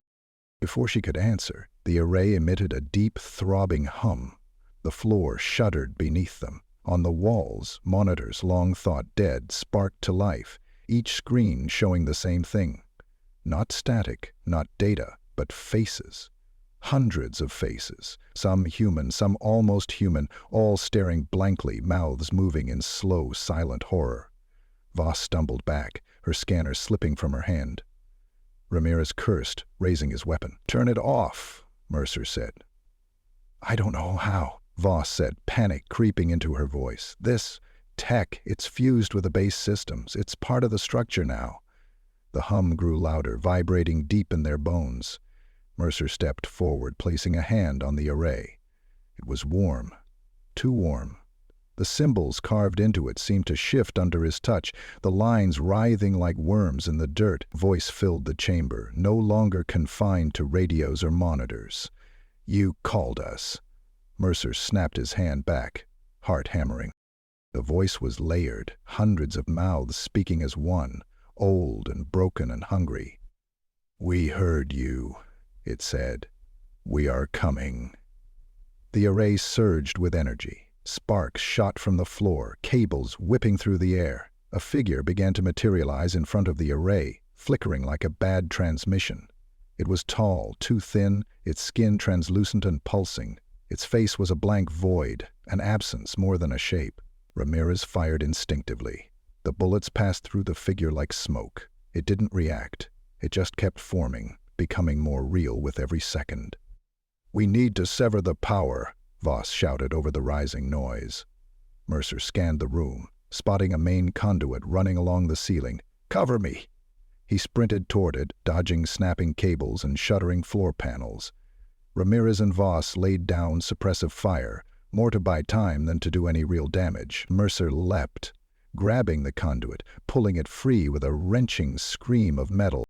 Before she could answer, the array emitted a deep, throbbing hum. The floor shuddered beneath them. On the walls, monitors long thought dead sparked to life, each screen showing the same thing. Not static, not data, but faces. Hundreds of faces, some human, some almost human, all staring blankly, mouths moving in slow, silent horror. Voss stumbled back, her scanner slipping from her hand. Ramirez cursed, raising his weapon. "Turn it off," Mercer said. "I don't know how," Voss said, panic creeping into her voice. "This tech, it's fused with the base systems. It's part of the structure now." The hum grew louder, vibrating deep in their bones. Mercer stepped forward, placing a hand on the array. It was warm, too warm. The symbols carved into it seemed to shift under his touch, the lines writhing like worms in the dirt. Voice filled the chamber, no longer confined to radios or monitors. "You called us." Mercer snapped his hand back, heart hammering. The voice was layered, hundreds of mouths speaking as one, old and broken and hungry. "We heard you," it said. "We are coming." The array surged with energy. Sparks shot from the floor, cables whipping through the air. A figure began to materialize in front of the array, flickering like a bad transmission. It was tall, too thin, its skin translucent and pulsing. Its face was a blank void, an absence more than a shape. Ramirez fired instinctively. The bullets passed through the figure like smoke. It didn't react. It just kept forming, becoming more real with every second. "We need to sever the power," Voss shouted over the rising noise. Mercer scanned the room, spotting a main conduit running along the ceiling. "Cover me!" He sprinted toward it, dodging snapping cables and shuddering floor panels. Ramirez and Voss laid down suppressive fire, more to buy time than to do any real damage. Mercer leapt, grabbing the conduit, pulling it free with a wrenching scream of metal.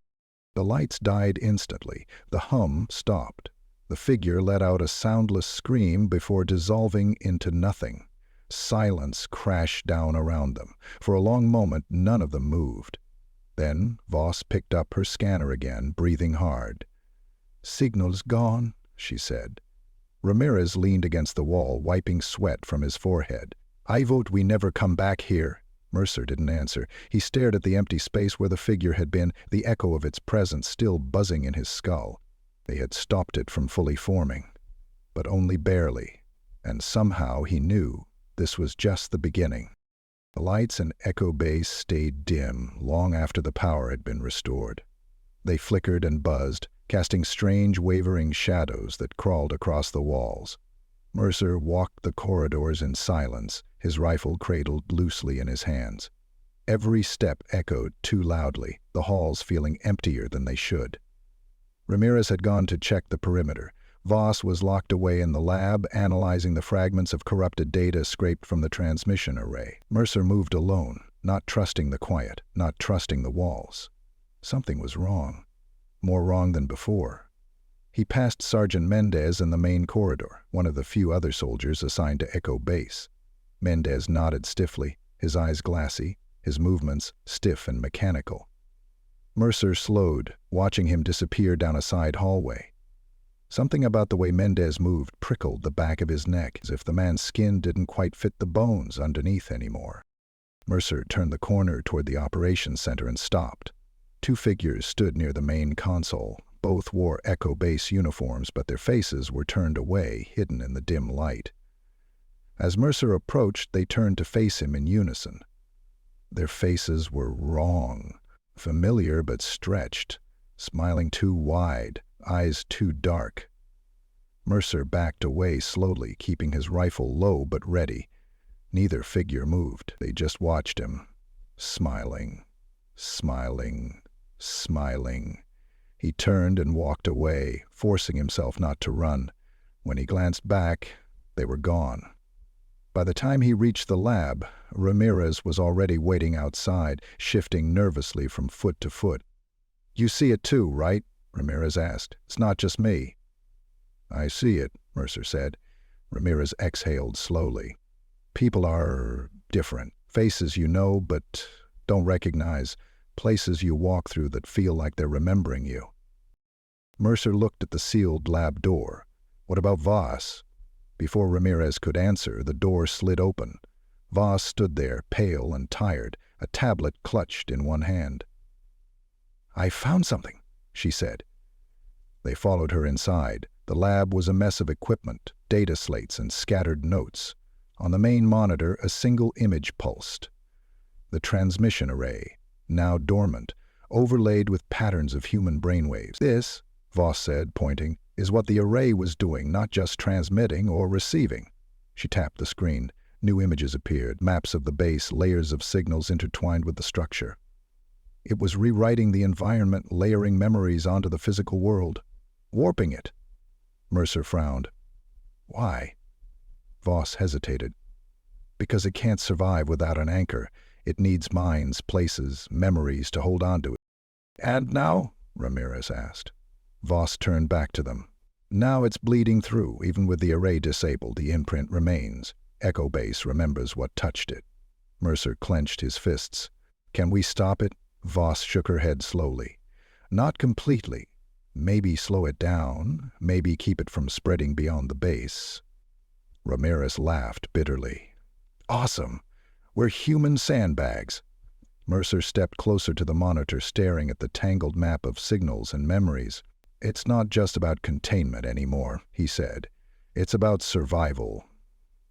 The lights died instantly. The hum stopped. The figure let out a soundless scream before dissolving into nothing. Silence crashed down around them. For a long moment, none of them moved. Then Voss picked up her scanner again, breathing hard. "Signal's gone," she said. Ramirez leaned against the wall, wiping sweat from his forehead. "I vote we never come back here." Mercer didn't answer. He stared at the empty space where the figure had been, the echo of its presence still buzzing in his skull. They had stopped it from fully forming, but only barely, and somehow he knew this was just the beginning. The lights in Echo Base stayed dim long after the power had been restored. They flickered and buzzed, casting strange, wavering shadows that crawled across the walls. Mercer walked the corridors in silence, his rifle cradled loosely in his hands. Every step echoed too loudly, the halls feeling emptier than they should. Ramirez had gone to check the perimeter. Voss was locked away in the lab, analyzing the fragments of corrupted data scraped from the transmission array. Mercer moved alone, not trusting the quiet, not trusting the walls. Something was wrong. More wrong than before. He passed Sergeant Mendez in the main corridor, one of the few other soldiers assigned to Echo Base. Mendez nodded stiffly, his eyes glassy, his movements stiff and mechanical. Mercer slowed, watching him disappear down a side hallway. Something about the way Mendez moved prickled the back of his neck, as if the man's skin didn't quite fit the bones underneath anymore. Mercer turned the corner toward the operations center and stopped. Two figures stood near the main console. Both wore Echo Base uniforms, but their faces were turned away, hidden in the dim light. As Mercer approached, they turned to face him in unison. Their faces were wrong. Familiar but stretched, smiling too wide, eyes too dark. Mercer backed away slowly, keeping his rifle low but ready. Neither figure moved. They just watched him, smiling, smiling, smiling. He turned and walked away, forcing himself not to run. When he glanced back, they were gone. By the time he reached the lab, Ramirez was already waiting outside, shifting nervously from foot to foot. "You see it too, right?" Ramirez asked. "It's not just me." "I see it," Mercer said. Ramirez exhaled slowly. "People are different. Faces you know but don't recognize. Places you walk through that feel like they're remembering you." Mercer looked at the sealed lab door. "What about Voss?" Before Ramirez could answer, the door slid open. Voss stood there, pale and tired, a tablet clutched in one hand. "I found something," she said. They followed her inside. The lab was a mess of equipment, data slates and scattered notes. On the main monitor, a single image pulsed. The transmission array, now dormant, overlaid with patterns of human brainwaves. "This," Voss said, pointing, "is what the array was doing, not just transmitting or receiving." She tapped the screen. New images appeared, maps of the base, layers of signals intertwined with the structure. It was rewriting the environment, layering memories onto the physical world, warping it. Mercer frowned. Why? Voss hesitated. Because it can't survive without an anchor. It needs minds, places, memories to hold on to it. And now? Ramirez asked. Voss turned back to them. Now it's bleeding through. Even with the array disabled, the imprint remains. Echo Base remembers what touched it. Mercer clenched his fists. Can we stop it? Voss shook her head slowly. Not completely. Maybe slow it down. Maybe keep it from spreading beyond the base. Ramirez laughed bitterly. Awesome. We're human sandbags. Mercer stepped closer to the monitor, staring at the tangled map of signals and memories. It's not just about containment anymore, he said. It's about survival.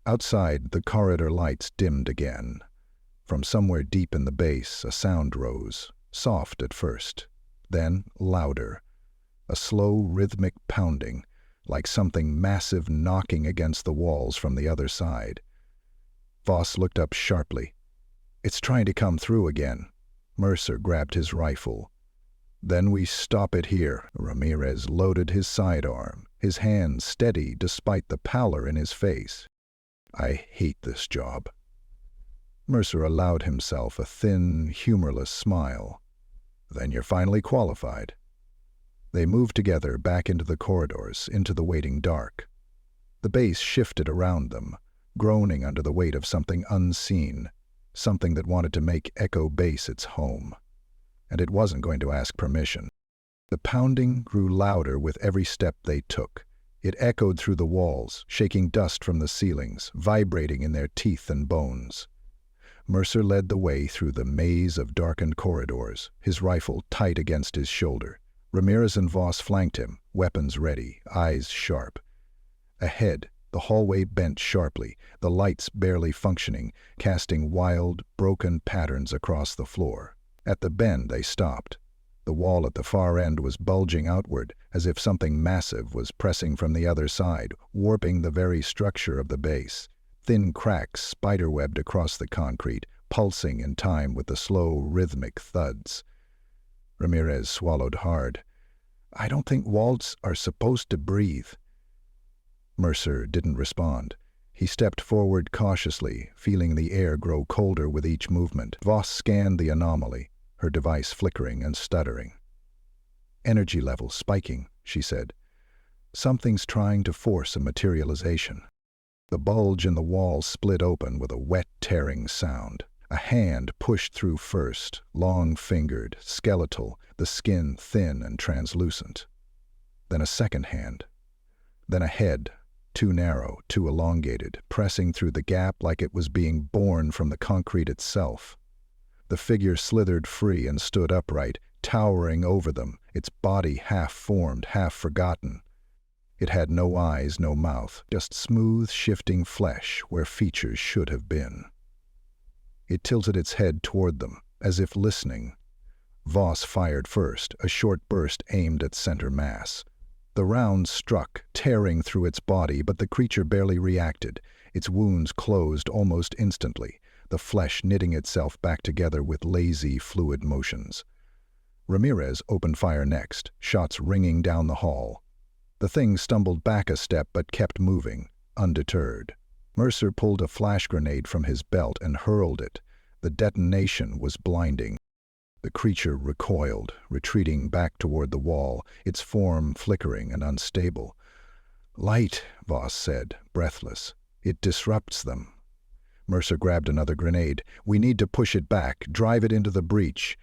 Outside, the corridor lights dimmed again. From somewhere deep in the base, a sound rose, soft at first, then louder. A slow, rhythmic pounding, like something massive knocking against the walls from the other side. Voss looked up sharply. It's trying to come through again. Mercer grabbed his rifle. Then we stop it here. Ramirez loaded his sidearm, his hands steady despite the pallor in his face. I hate this job. Mercer allowed himself a thin, humorless smile. Then you're finally qualified. They moved together back into the corridors, into the waiting dark. The base shifted around them, groaning under the weight of something unseen, something that wanted to make Echo Base its home. And it wasn't going to ask permission. The pounding grew louder with every step they took. It echoed through the walls, shaking dust from the ceilings, vibrating in their teeth and bones. Mercer led the way through the maze of darkened corridors, his rifle tight against his shoulder. Ramirez and Voss flanked him, weapons ready, eyes sharp. Ahead, the hallway bent sharply, the lights barely functioning, casting wild, broken patterns across the floor. At the bend, they stopped. The wall at the far end was bulging outward, as if something massive was pressing from the other side, warping the very structure of the base. Thin cracks spiderwebbed across the concrete, pulsing in time with the slow, rhythmic thuds. Ramirez swallowed hard. I don't think walls are supposed to breathe. Mercer didn't respond. He stepped forward cautiously, feeling the air grow colder with each movement. Voss scanned the anomaly, her device flickering and stuttering. Energy levels spiking, she said. Something's trying to force a materialization. The bulge in the wall split open with a wet, tearing sound. A hand pushed through first, long-fingered, skeletal, the skin thin and translucent. Then a second hand. Then a head, too narrow, too elongated, pressing through the gap like it was being born from the concrete itself. The figure slithered free and stood upright, towering over them, its body half-formed, half-forgotten. It had no eyes, no mouth, just smooth, shifting flesh where features should have been. It tilted its head toward them, as if listening. Voss fired first, a short burst aimed at center mass. The round struck, tearing through its body, but the creature barely reacted. Its wounds closed almost instantly, the flesh knitting itself back together with lazy, fluid motions. Ramirez opened fire next, shots ringing down the hall. The thing stumbled back a step but kept moving, undeterred. Mercer pulled a flash grenade from his belt and hurled it. The detonation was blinding. The creature recoiled, retreating back toward the wall, its form flickering and unstable. Light, Voss said, breathless. It disrupts them. Mercer grabbed another grenade. We need to push it back, drive it into the breach.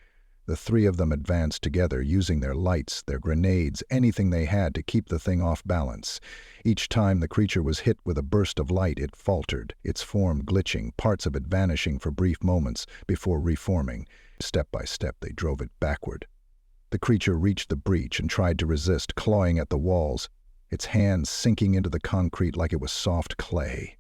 The three of them advanced together, using their lights, their grenades, anything they had to keep the thing off balance. Each time the creature was hit with a burst of light, it faltered, its form glitching, parts of it vanishing for brief moments before reforming. Step by step, they drove it backward. The creature reached the breach and tried to resist, clawing at the walls, its hands sinking into the concrete like it was soft clay.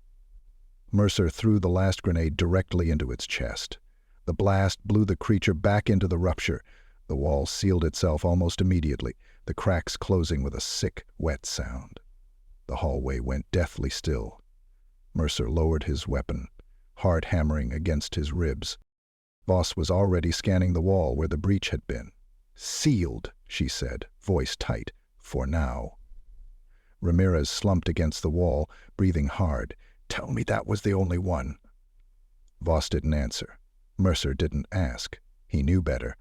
Mercer threw the last grenade directly into its chest. The blast blew the creature back into the rupture. The wall sealed itself almost immediately, the cracks closing with a sick, wet sound. The hallway went deathly still. Mercer lowered his weapon, heart hammering against his ribs. Voss was already scanning the wall where the breach had been. "Sealed," she said, voice tight, "for now." Ramirez slumped against the wall, breathing hard. "Tell me that was the only one." Voss didn't answer. Mercer didn't ask. He knew better.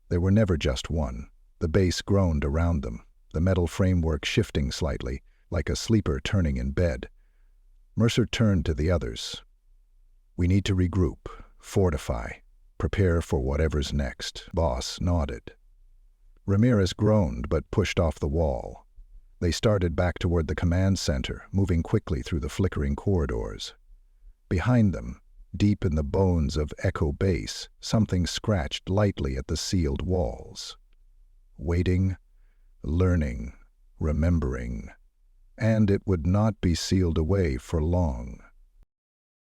There were never just one. The base groaned around them, the metal framework shifting slightly, like a sleeper turning in bed. Mercer turned to the others. "We need to regroup, fortify, prepare for whatever's next." Voss nodded. Ramirez groaned but pushed off the wall. They started back toward the command center, moving quickly through the flickering corridors. Behind them, deep in the bones of Echo Base, something scratched lightly at the sealed walls. Waiting, learning, remembering. And it would not be sealed away for long.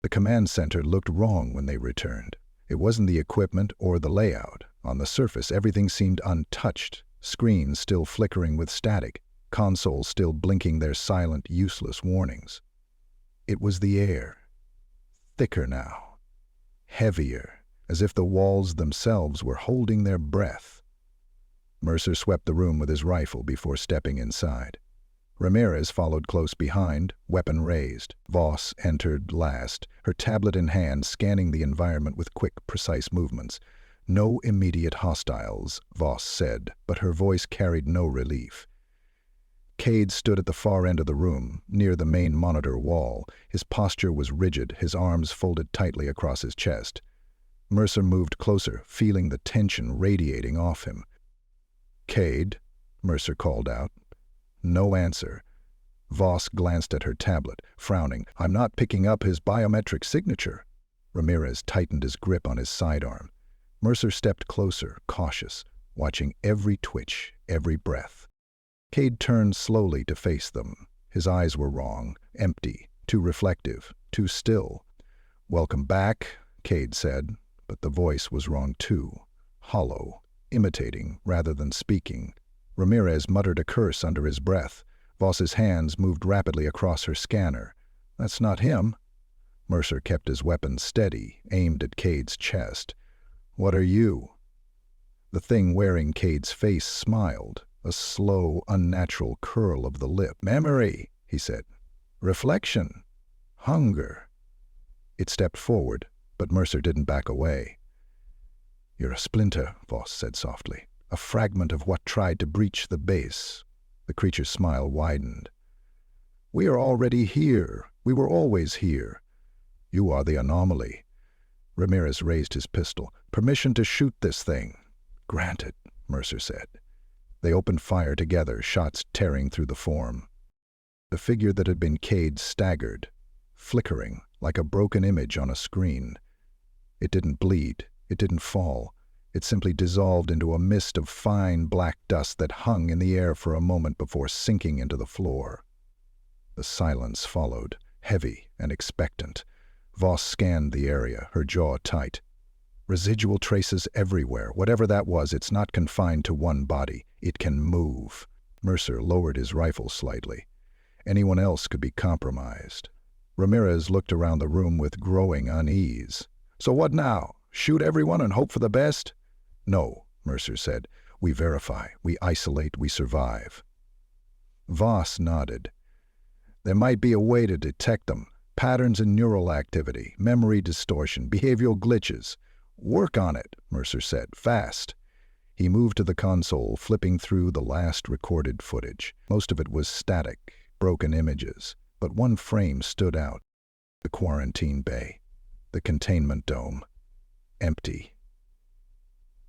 The command center looked wrong when they returned. It wasn't the equipment or the layout. On the surface, everything seemed untouched, screens still flickering with static, consoles still blinking their silent, useless warnings. It was the air. Thicker now. Heavier, as if the walls themselves were holding their breath. Mercer swept the room with his rifle before stepping inside. Ramirez followed close behind, weapon raised. Voss entered last, her tablet in hand, scanning the environment with quick, precise movements. "No immediate hostiles," Voss said, but her voice carried no relief. Cade stood at the far end of the room, near the main monitor wall. His posture was rigid, his arms folded tightly across his chest. Mercer moved closer, feeling the tension radiating off him. "Cade," Mercer called out. No answer. Voss glanced at her tablet, frowning. "I'm not picking up his biometric signature." Ramirez tightened his grip on his sidearm. Mercer stepped closer, cautious, watching every twitch, every breath. Cade turned slowly to face them. His eyes were wrong, empty, too reflective, too still. "Welcome back," Cade said, but the voice was wrong too. Hollow, imitating rather than speaking. Ramirez muttered a curse under his breath. Voss's hands moved rapidly across her scanner. "That's not him." Mercer kept his weapon steady, aimed at Cade's chest. "What are you?" The thing wearing Cade's face smiled, a slow, unnatural curl of the lip. "Memory," he said. "Reflection. Hunger." It stepped forward, but Mercer didn't back away. "You're a splinter," Voss said softly. "A fragment of what tried to breach the base." The creature's smile widened. "We are already here. We were always here. You are the anomaly." Ramirez raised his pistol. "Permission to shoot this thing." "Granted," Mercer said. They opened fire together, shots tearing through the form. The figure that had been Cade staggered, flickering like a broken image on a screen. It didn't bleed. It didn't fall. It simply dissolved into a mist of fine black dust that hung in the air for a moment before sinking into the floor. The silence followed, heavy and expectant. Voss scanned the area, her jaw tight. Residual traces everywhere. Whatever that was, it's not confined to one body. It can move. Mercer lowered his rifle slightly. Anyone else could be compromised. Ramirez looked around the room with growing unease. "So what now? Shoot everyone and hope for the best?" "No," Mercer said. "We verify, we isolate, we survive." Voss nodded. "There might be a way to detect them. Patterns in neural activity, memory distortion, behavioral glitches. Work on it," Mercer said, "fast." He moved to the console, flipping through the last recorded footage. Most of it was static, broken images, but one frame stood out. The quarantine bay, the containment dome. Empty.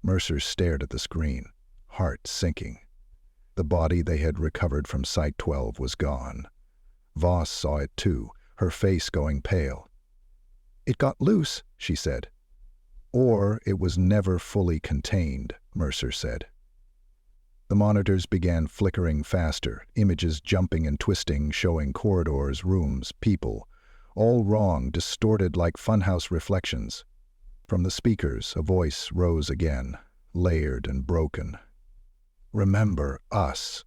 Mercer stared at the screen, heart sinking. The body they had recovered from Site 12 was gone. Voss saw it too, her face going pale. "It got loose," she said. "Or it was never fully contained," Mercer said. The monitors began flickering faster, images jumping and twisting, showing corridors, rooms, people. All wrong, distorted like funhouse reflections. From the speakers, a voice rose again, layered and broken. "Remember us.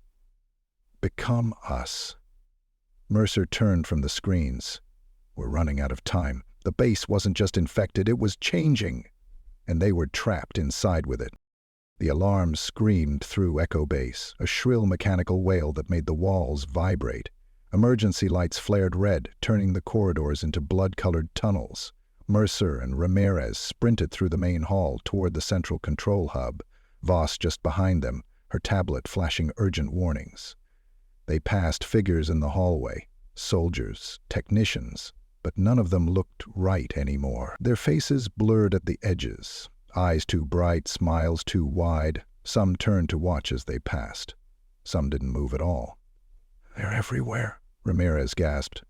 Become us." Mercer turned from the screens. We're running out of time. The base wasn't just infected, it was changing. And they were trapped inside with it. The alarm screamed through Echo Base, a shrill mechanical wail that made the walls vibrate. Emergency lights flared red, turning the corridors into blood-colored tunnels. Mercer and Ramirez sprinted through the main hall toward the central control hub, Voss just behind them, her tablet flashing urgent warnings. They passed figures in the hallway, soldiers, technicians, but none of them looked right anymore. Their faces blurred at the edges, eyes too bright, smiles too wide. Some turned to watch as they passed. Some didn't move at all. "They're everywhere," Ramirez gasped.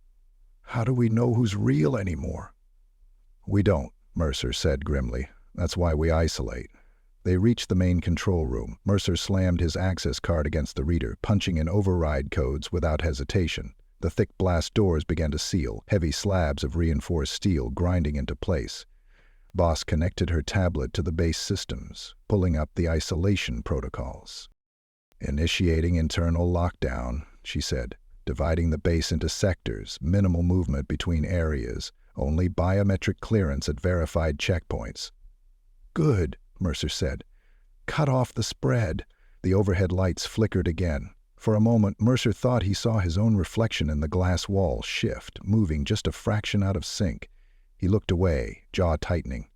"How do we know who's real anymore?" "We don't," Mercer said grimly. "That's why we isolate." They reached the main control room. Mercer slammed his access card against the reader, punching in override codes without hesitation. The thick blast doors began to seal, heavy slabs of reinforced steel grinding into place. Voss connected her tablet to the base systems, pulling up the isolation protocols. "Initiating internal lockdown," she said, "dividing the base into sectors, minimal movement between areas, only biometric clearance at verified checkpoints." "Good," Mercer said. "Cut off the spread." The overhead lights flickered again. For a moment, Mercer thought he saw his own reflection in the glass wall shift, moving just a fraction out of sync. He looked away, jaw tightening.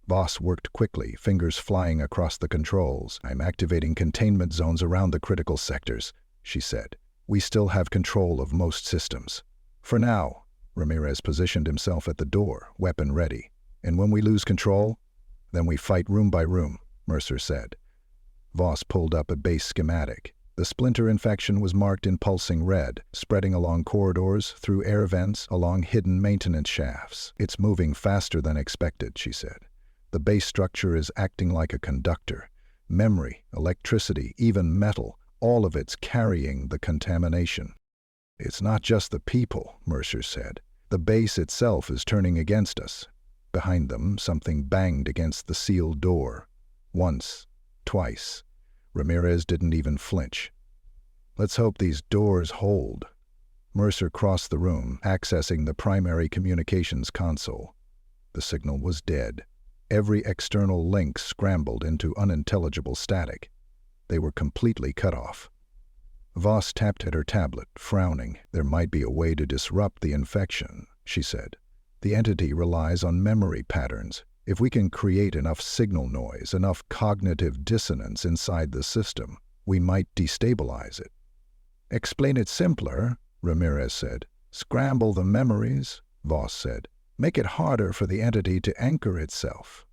Voss worked quickly, fingers flying across the controls. "I'm activating containment zones around the critical sectors," she said. "We still have control of most systems. For now." Ramirez positioned himself at the door, weapon ready. "And when we lose control, then we fight room by room," Mercer said. Voss pulled up a base schematic. The splinter infection was marked in pulsing red, spreading along corridors, through air vents, along hidden maintenance shafts. "It's moving faster than expected," she said. "The base structure is acting like a conductor. Memory, electricity, even metal, all of it's carrying the contamination." "It's not just the people," Mercer said. "The base itself is turning against us." Behind them, something banged against the sealed door. Once, twice. Ramirez didn't even flinch. "Let's hope these doors hold." Mercer crossed the room, accessing the primary communications console. The signal was dead. Every external link scrambled into unintelligible static. They were completely cut off. Voss tapped at her tablet, frowning. "There might be a way to disrupt the infection," she said. "The entity relies on memory patterns. If we can create enough signal noise, enough cognitive dissonance inside the system, we might destabilize it." "Explain it simpler," Ramirez said. "Scramble the memories," Voss said. "Make it harder for the entity to anchor itself."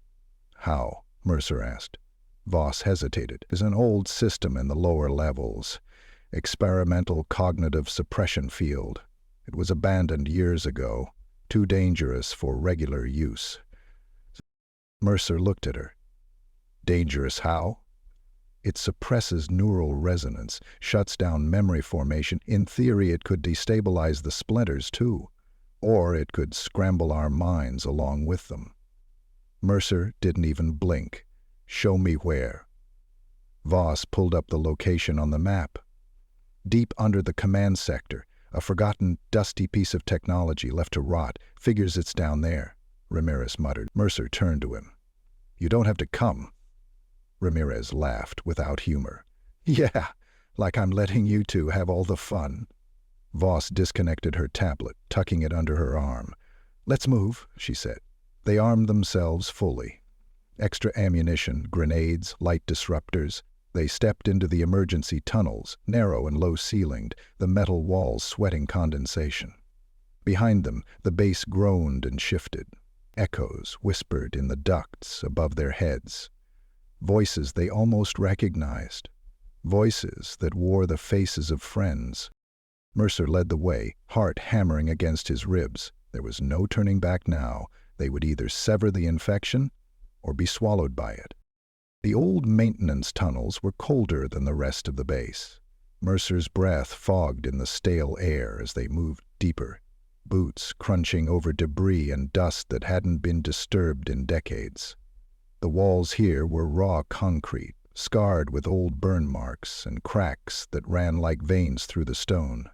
"How?" Mercer asked. Voss hesitated. "There's an old system in the lower levels. Experimental cognitive suppression field. It was abandoned years ago. Too dangerous for regular use." Mercer looked at her. "Dangerous how?" "It suppresses neural resonance, shuts down memory formation. In theory, it could destabilize the splinters, too. Or it could scramble our minds along with them." Mercer didn't even blink. "Show me where." Voss pulled up the location on the map. "Deep under the command sector, a forgotten, dusty piece of technology left to rot. Figures it's down there," Ramirez muttered. Mercer turned to him. "You don't have to come." Ramirez laughed without humor. "Yeah, like I'm letting you two have all the fun." Voss disconnected her tablet, tucking it under her arm. "Let's move," she said. They armed themselves fully. Extra ammunition, grenades, light disruptors. They stepped into the emergency tunnels, narrow and low-ceilinged, the metal walls sweating condensation. Behind them, the base groaned and shifted. Echoes whispered in the ducts above their heads. Voices they almost recognized. Voices that wore the faces of friends. Mercer led the way, heart hammering against his ribs. There was no turning back now. They would either sever the infection or be swallowed by it. The old maintenance tunnels were colder than the rest of the base. Mercer's breath fogged in the stale air as they moved deeper, boots crunching over debris and dust that hadn't been disturbed in decades. The walls here were raw concrete, scarred with old burn marks and cracks that ran like veins through the stone.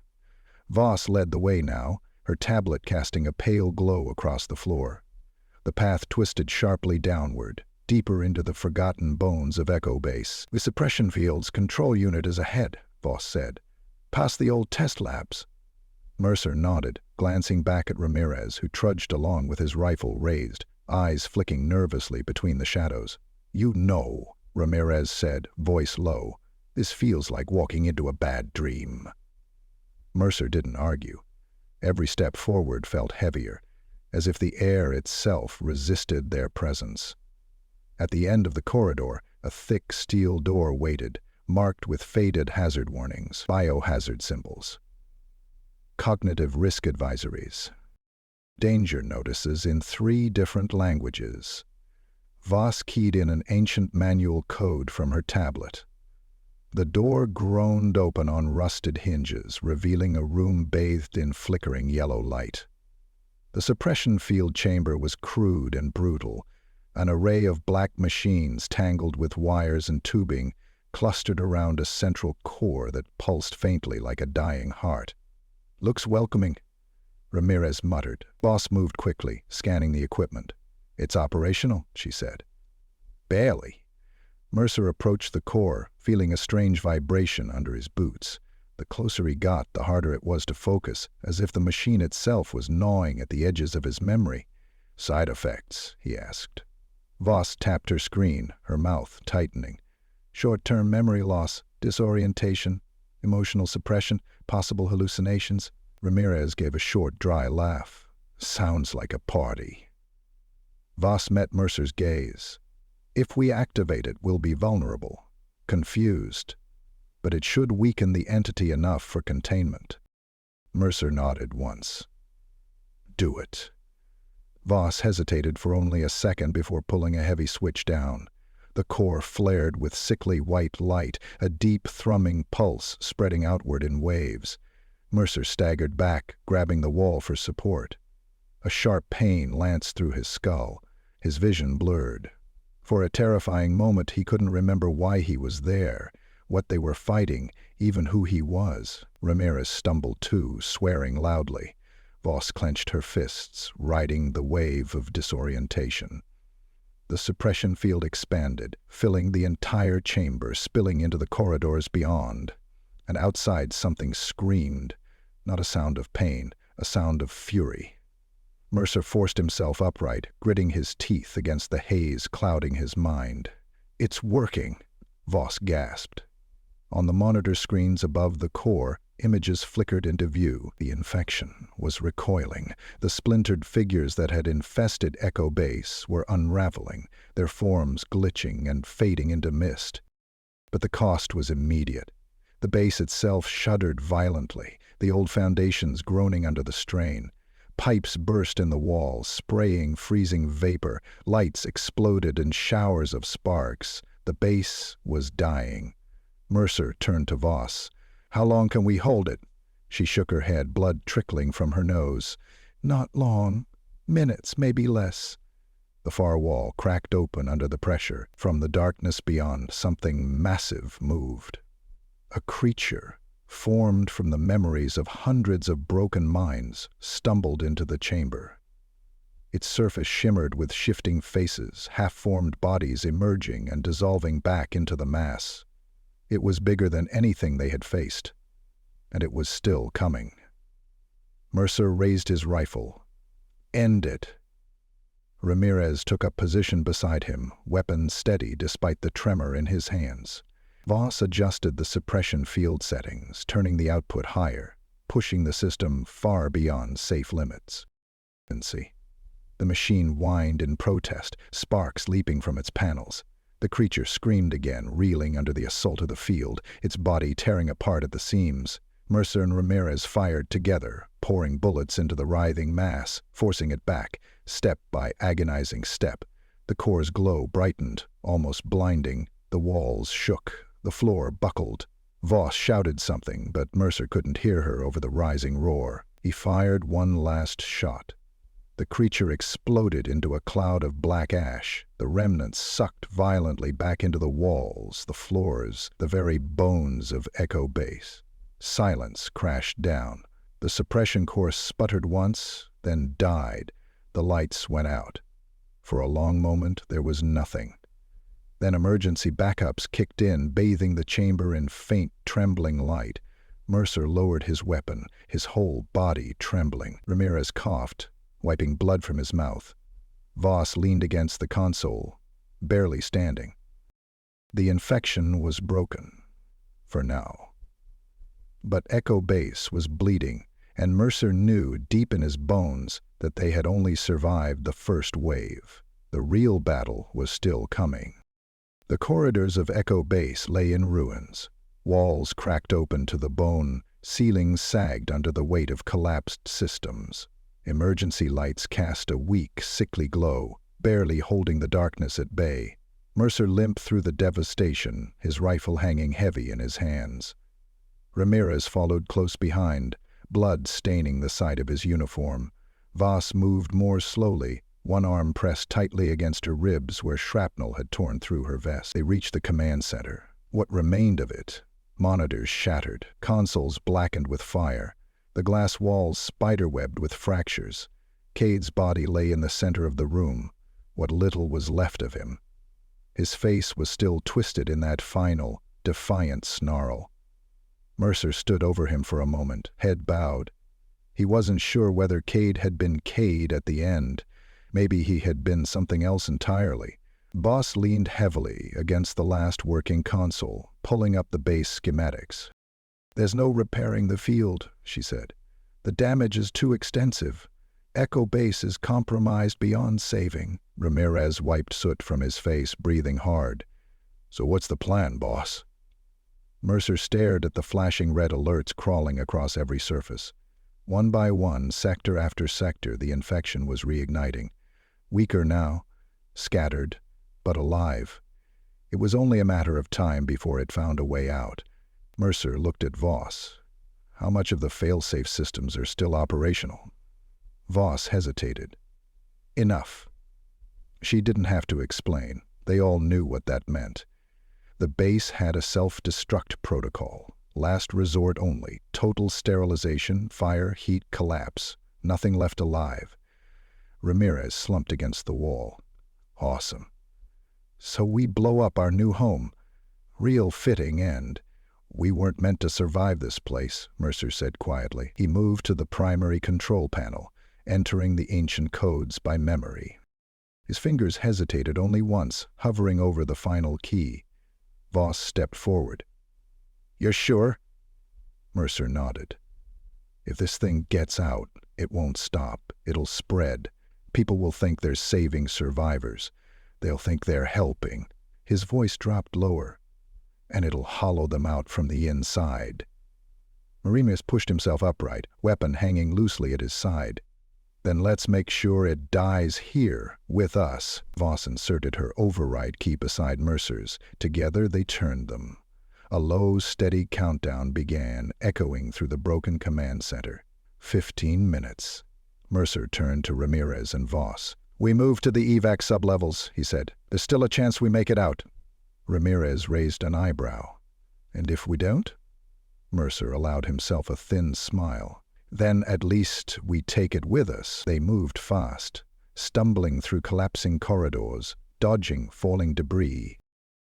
Voss led the way now, her tablet casting a pale glow across the floor. The path twisted sharply downward, deeper into the forgotten bones of Echo Base. "The suppression field's control unit is ahead," Voss said. "Past the old test labs." Mercer nodded, glancing back at Ramirez, who trudged along with his rifle raised, eyes flicking nervously between the shadows. "You know," Ramirez said, voice low, "this feels like walking into a bad dream." Mercer didn't argue. Every step forward felt heavier, as if the air itself resisted their presence. At the end of the corridor, a thick steel door waited, marked with faded hazard warnings, biohazard symbols. Cognitive risk advisories. Danger notices in 3 different languages. Voss keyed in an ancient manual code from her tablet. The door groaned open on rusted hinges, revealing a room bathed in flickering yellow light. The suppression field chamber was crude and brutal, an array of black machines tangled with wires and tubing clustered around a central core that pulsed faintly like a dying heart. "Looks welcoming," Ramirez muttered. Voss moved quickly, scanning the equipment. "It's operational," she said. "Barely." Mercer approached the core, feeling a strange vibration under his boots. The closer he got, the harder it was to focus, as if the machine itself was gnawing at the edges of his memory. "Side effects?" he asked. Voss tapped her screen, her mouth tightening. "Short-term memory loss, disorientation, emotional suppression, possible hallucinations." Ramirez gave a short, dry laugh. "Sounds like a party." Voss met Mercer's gaze. "If we activate it, we'll be vulnerable, confused, but it should weaken the entity enough for containment." Mercer nodded once. "Do it." Voss hesitated for only a second before pulling a heavy switch down. The core flared with sickly white light, a deep thrumming pulse spreading outward in waves. Mercer staggered back, grabbing the wall for support. A sharp pain lanced through his skull, his vision blurred. For a terrifying moment he couldn't remember why he was there, what they were fighting, even who he was. Ramirez stumbled too, swearing loudly. Voss clenched her fists, riding the wave of disorientation. The suppression field expanded, filling the entire chamber, spilling into the corridors beyond. And outside something screamed, not a sound of pain, a sound of fury. Mercer forced himself upright, gritting his teeth against the haze clouding his mind. "It's working," Voss gasped. On the monitor screens above the core, images flickered into view. The infection was recoiling. The splintered figures that had infested Echo Base were unraveling, their forms glitching and fading into mist. But the cost was immediate. The base itself shuddered violently, the old foundations groaning under the strain. Pipes burst in the walls, spraying freezing vapor. Lights exploded in showers of sparks. The base was dying. Mercer turned to Voss. "How long can we hold it?" She shook her head, blood trickling from her nose. "Not long. Minutes, maybe less." The far wall cracked open under the pressure. From the darkness beyond, something massive moved. A creature, formed from the memories of hundreds of broken minds, stumbled into the chamber. Its surface shimmered with shifting faces, half-formed bodies emerging and dissolving back into the mass. It was bigger than anything they had faced, and it was still coming. Mercer raised his rifle. "End it." Ramirez took up position beside him, weapon steady despite the tremor in his hands. Voss adjusted the suppression field settings, turning the output higher, pushing the system far beyond safe limits. The machine whined in protest, sparks leaping from its panels. The creature screamed again, reeling under the assault of the field, its body tearing apart at the seams. Mercer and Ramirez fired together, pouring bullets into the writhing mass, forcing it back, step by agonizing step. The core's glow brightened, almost blinding. The walls shook. The floor buckled. Voss shouted something, but Mercer couldn't hear her over the rising roar. He fired one last shot. The creature exploded into a cloud of black ash. The remnants sucked violently back into the walls, the floors, the very bones of Echo Base. Silence crashed down. The suppression core sputtered once, then died. The lights went out. For a long moment, there was nothing. Then emergency backups kicked in, bathing the chamber in faint, trembling light. Mercer lowered his weapon, his whole body trembling. Ramirez coughed, wiping blood from his mouth. Voss leaned against the console, barely standing. The infection was broken, for now. But Echo Base was bleeding, and Mercer knew deep in his bones that they had only survived the first wave. The real battle was still coming. The corridors of Echo Base lay in ruins. Walls cracked open to the bone, ceilings sagged under the weight of collapsed systems. Emergency lights cast a weak, sickly glow, barely holding the darkness at bay. Mercer limped through the devastation, his rifle hanging heavy in his hands. Ramirez followed close behind, blood staining the side of his uniform. Voss moved more slowly, one arm pressed tightly against her ribs where shrapnel had torn through her vest. They reached the command center. What remained of it? Monitors shattered, consoles blackened with fire, the glass walls spiderwebbed with fractures. Cade's body lay in the center of the room, what little was left of him. His face was still twisted in that final, defiant snarl. Mercer stood over him for a moment, head bowed. He wasn't sure whether Cade had been Cade at the end. Maybe he had been something else entirely. Voss leaned heavily against the last working console, pulling up the base schematics. "There's no repairing the field," she said. "The damage is too extensive. Echo Base is compromised beyond saving." Ramirez wiped soot from his face, breathing hard. "So what's the plan, boss?" Mercer stared at the flashing red alerts crawling across every surface. One by one, sector after sector, the infection was reigniting. Weaker now, scattered, but alive. It was only a matter of time before it found a way out. Mercer looked at Voss. "How much of the fail-safe systems are still operational?" Voss hesitated. "Enough." She didn't have to explain. They all knew what that meant. The base had a self-destruct protocol. Last resort only. Total sterilization, fire, heat, collapse. Nothing left alive. Ramirez slumped against the wall. "Awesome. So we blow up our new home. Real fitting end." "We weren't meant to survive this place," Mercer said quietly. He moved to the primary control panel, entering the ancient codes by memory. His fingers hesitated only once, hovering over the final key. Voss stepped forward. "You're sure?" Mercer nodded. "If this thing gets out, it won't stop. It'll spread. People will think they're saving survivors. They'll think they're helping." His voice dropped lower. "And it'll hollow them out from the inside." Ramirez pushed himself upright, weapon hanging loosely at his side. "Then let's make sure it dies here, with us." Voss inserted her override key beside Mercer's. Together they turned them. A low, steady countdown began, echoing through the broken command center. 15 minutes. Mercer turned to Ramirez and Voss. "We move to the evac sublevels," he said. "There's still a chance we make it out." Ramirez raised an eyebrow. "And if we don't?" Mercer allowed himself a thin smile. "Then at least we take it with us." They moved fast, stumbling through collapsing corridors, dodging falling debris.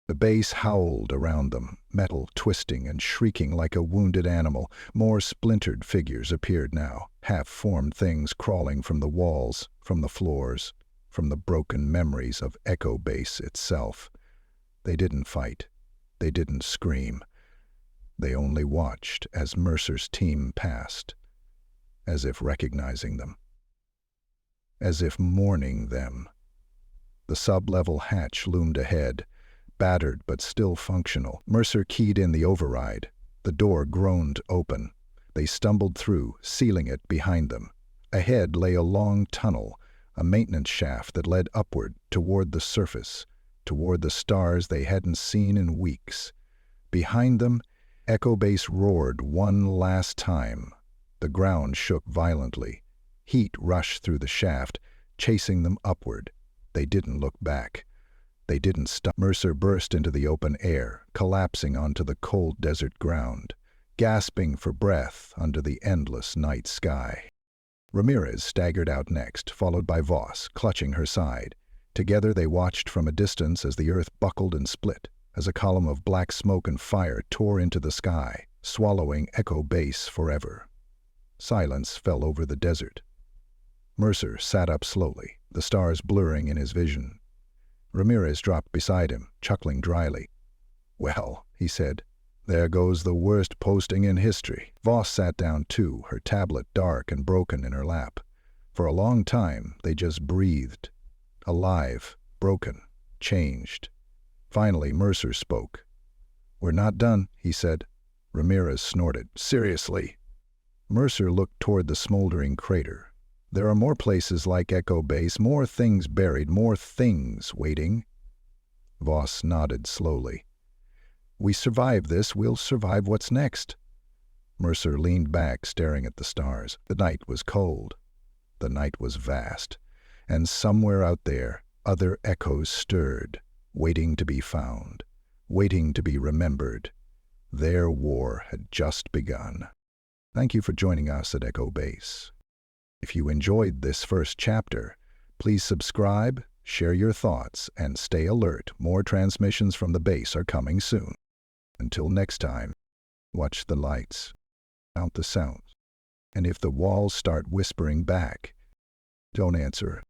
The base howled around them, metal twisting and shrieking like a wounded animal. More splintered figures appeared now, half-formed things crawling from the walls, from the floors, from the broken memories of Echo Base itself. They didn't fight. They didn't scream. They only watched as Mercer's team passed, as if recognizing them, as if mourning them. The sub-level hatch loomed ahead, battered but still functional. Mercer keyed in the override. The door groaned open. They stumbled through, sealing it behind them. Ahead lay a long tunnel, a maintenance shaft that led upward, toward the surface, toward the stars they hadn't seen in weeks. Behind them, Echo Base roared one last time. The ground shook violently. Heat rushed through the shaft, chasing them upward. They didn't look back. They didn't stop. Mercer burst into the open air, collapsing onto the cold desert ground. gasping for breath under the endless night sky. Ramirez staggered out next, followed by Voss, clutching her side. Together they watched from a distance as the earth buckled and split, as a column of black smoke and fire tore into the sky, swallowing Echo Base forever. Silence fell over the desert. Mercer sat up slowly, the stars blurring in his vision. Ramirez dropped beside him, chuckling dryly. "Well," he said, "there goes the worst posting in history." Voss sat down too, her tablet dark and broken in her lap. For a long time, they just breathed. Alive, broken, changed. Finally, Mercer spoke. "We're not done," he said. Ramirez snorted. "Seriously?" Mercer looked toward the smoldering crater. "There are more places like Echo Base, more things buried, more things waiting." Voss nodded slowly. "We survive this, we'll survive what's next." Mercer leaned back, staring at the stars. The night was cold. The night was vast. And somewhere out there, other echoes stirred, waiting to be found, waiting to be remembered. Their war had just begun. Thank you for joining us at Echo Base. If you enjoyed this first chapter, please subscribe, share your thoughts, and stay alert. More transmissions from the base are coming soon. Until next time, watch the lights, count the sounds, and if the walls start whispering back, don't answer.